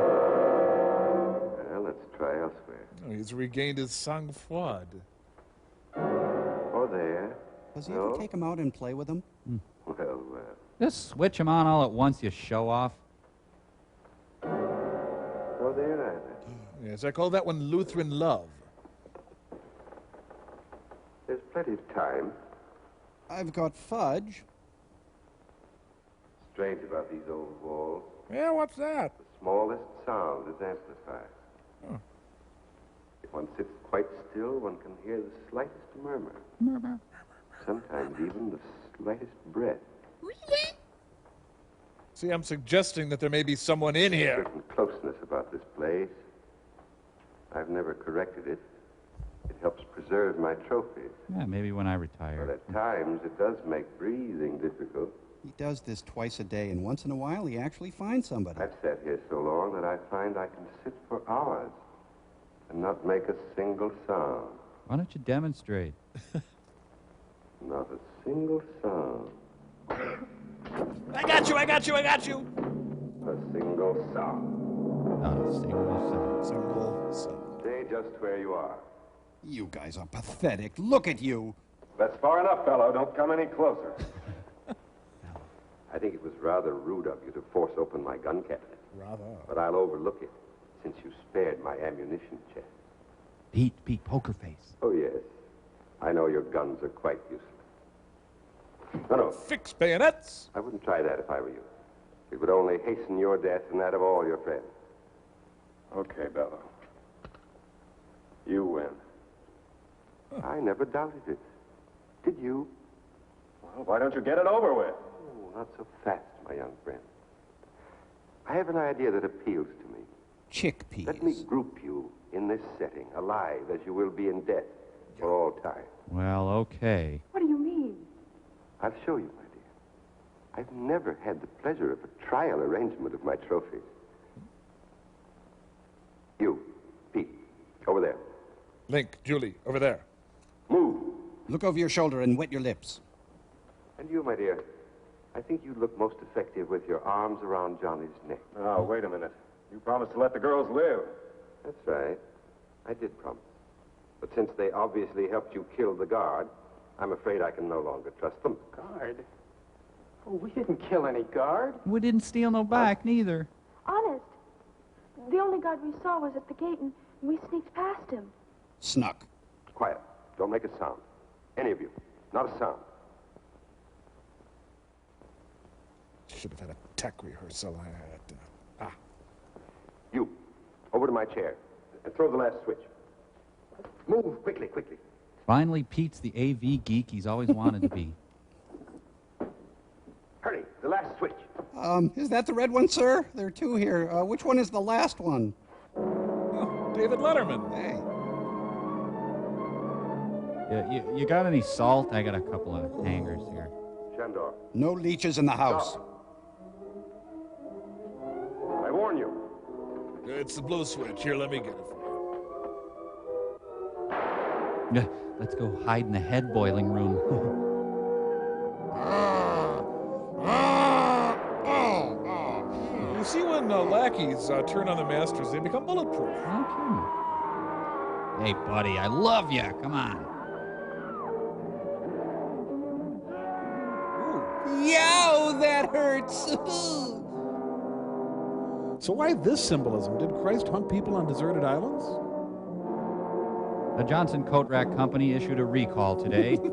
Well, let's try elsewhere. Oh, he's regained his sang-froid. Or there. Does he ever take them out and play with them? Well, Just switch them on all at once, you show off. or there either. Yes, I call that one Lutheran love. There's plenty of time. I've got fudge. Strange about these old walls. Yeah, what's that? The smallest sound is amplified. Oh. If one sits quite still, one can hear the slightest murmur. Murmur. Sometimes even the slightest breath. See, I'm suggesting that there may be someone in here. There's a certain closeness about this place. I've never corrected it. It helps preserve my trophies. Yeah, maybe when I retire. But at times, it does make breathing difficult. He does this twice a day, and once in a while, he actually finds somebody. I've sat here so long that I find I can sit for hours and not make a single sound. Why don't you demonstrate? Not a single sound. I got you, I got you, I got you! A single sound. Not a single sound. Single sound. Stay just where you are. You guys are pathetic. Look at you. That's far enough, fellow. Don't come any closer. I think it was rather rude of you to force open my gun cabinet. Rather. But I'll overlook it, since you spared my ammunition chest. Pete, poker face. Oh, yes. I know your guns are quite useless. No. Fix bayonets! I wouldn't try that if I were you. It would only hasten your death and that of all your friends. Okay, Bello. You win. I never doubted it. Did you? Well, why don't you get it over with? Oh, not so fast, my young friend. I have an idea that appeals to me. Chickpeas. Let me group you in this setting, alive as you will be in death for all time. Well, okay. What do you mean? I'll show you, my dear. I've never had the pleasure of a trial arrangement of my trophies. You, Pete, over there. Link, Julie, over there. Move. Look over your shoulder and wet your lips. And you, my dear, I think you look most effective with your arms around Johnny's neck. Oh, wait a minute. You promised to let the girls live. That's right. I did promise. But since they obviously helped you kill the guard, I'm afraid I can no longer trust them. Guard? Oh, we didn't kill any guard. We didn't steal no back, neither. Honest. The only guard we saw was at the gate, and we sneaked past him. Snuck. Quiet. Don't make a sound. Any of you. Not a sound. Should have had a tech rehearsal. You, over to my chair, and throw the last switch. Move, quickly. Finally, Pete's the AV geek he's always wanted to be. Is that the red one, sir? There are two here. Which one is the last one? Oh, David Letterman. Hey. You got any salt? I got a couple of hangers here. Shandor. No leeches in the house. Stop. I warn you. It's the blue switch. Here, let me get it for you. Yeah, let's go hide in the head boiling room. You see, when lackeys turn on the masters, they become bulletproof. Okay. Hey, buddy, I love you. Come on. Yow, that hurts. So why this symbolism? Did Christ hunt people on deserted islands? The Johnson Coat Rack Company issued a recall today. Take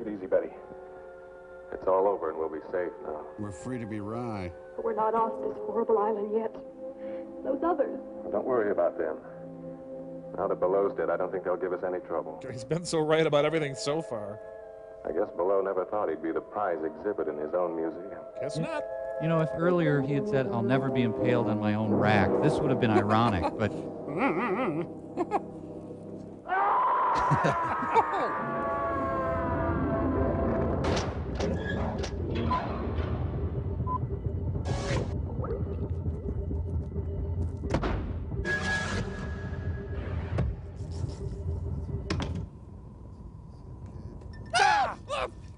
it easy, Betty. It's all over and we'll be safe now. We're free to be wry. But we're not off this horrible island yet. Those others. Don't worry about them. Now that Below's dead, I don't think they'll give us any trouble. He's been so right about everything so far. I guess Below never thought he'd be the prize exhibit in his own museum. Guess not. You know, if earlier he had said, I'll never be impaled on my own rack, this would have been ironic, but...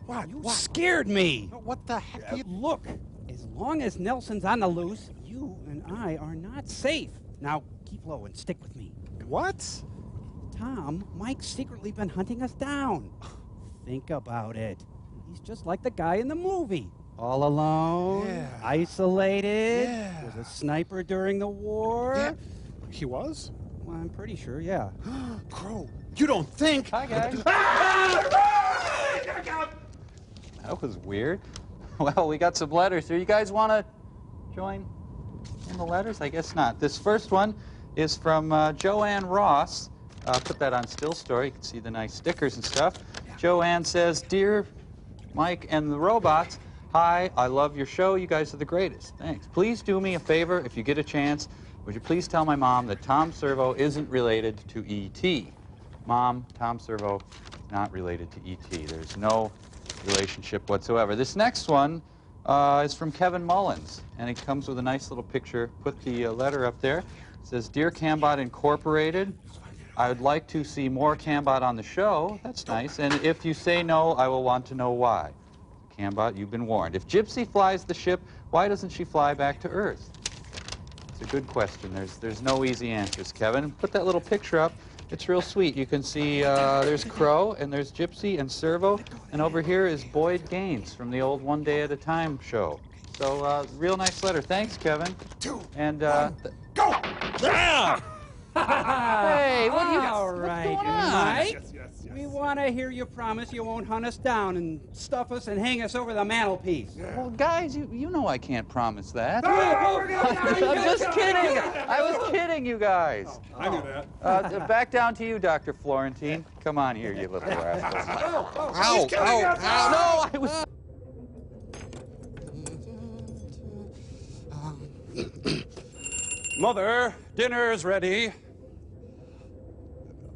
Wow, you scared me. What the heck? Look, as long as Nelson's on the loose, you and I are not safe. Now, keep low and stick with me. What? Tom, Mike's secretly been hunting us down. Think about it. He's just like the guy in the movie. All alone, isolated, was a sniper during the war. Yeah. He was? Well, I'm pretty sure, yeah. Crow, you don't think... Hi, guys. That was weird. Well, we got some letters here. You guys want to join in the letters? I guess not. This first one is from Joanne Ross. Put that on Still Story. You can see the nice stickers and stuff. Joanne says, Dear Mike and the robots, hi, I love your show. You guys are the greatest. Thanks. Please do me a favor if you get a chance. Would you please tell my mom that Tom Servo isn't related to E.T.? Mom, Tom Servo not related to E.T. There's no relationship whatsoever. This next one is from Kevin Mullins, and it comes with a nice little picture. Put the letter up there. It says, Dear Cambot Incorporated, I would like to see more Cambot on the show. That's nice. And if you say no, I will want to know why. Cambot, you've been warned. If Gypsy flies the ship, why doesn't she fly back to Earth? It's a good question. There's no easy answers, Kevin. Put that little picture up. It's real sweet. You can see there's Crow, and there's Gypsy and Servo, and over here is Boyd Gaines from the old One Day at a Time show. So, real nice letter. Thanks, Kevin. And, go! Hey, what are you... All right, what's going on? Mike. Yes. We want to hear you promise you won't hunt us down and stuff us and hang us over the mantelpiece. Well, guys, you know I can't promise that. I'm I'm just kidding. I was kidding, you guys. I knew that. Back down to you, Dr. Florentine. Come on here, you little rascal. Ow! No, I was... Mother, dinner's ready.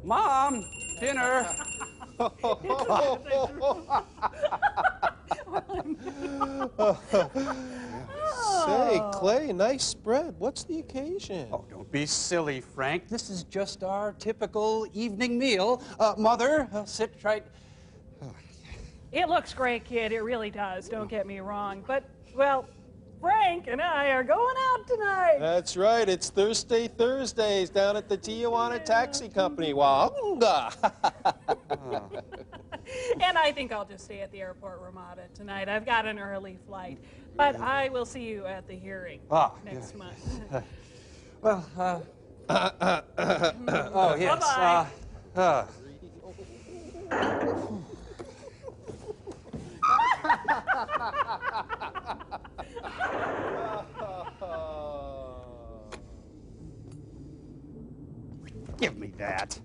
Mom, dinner. Say, Clay, nice spread. What's the occasion? Oh, don't be silly, Frank. This is just our typical evening meal. Mother, sit right... It looks great, kid. It really does. Don't get me wrong. But, well, Frank and I are going out tonight. That's right. It's Thursday Thursdays down at the Tijuana Taxi Company. Wahunga! And I think I'll just stay at the airport Ramada tonight. I've got an early flight. But I will see you at the hearing next month. Well, oh, yes. Bye-bye. Give me that.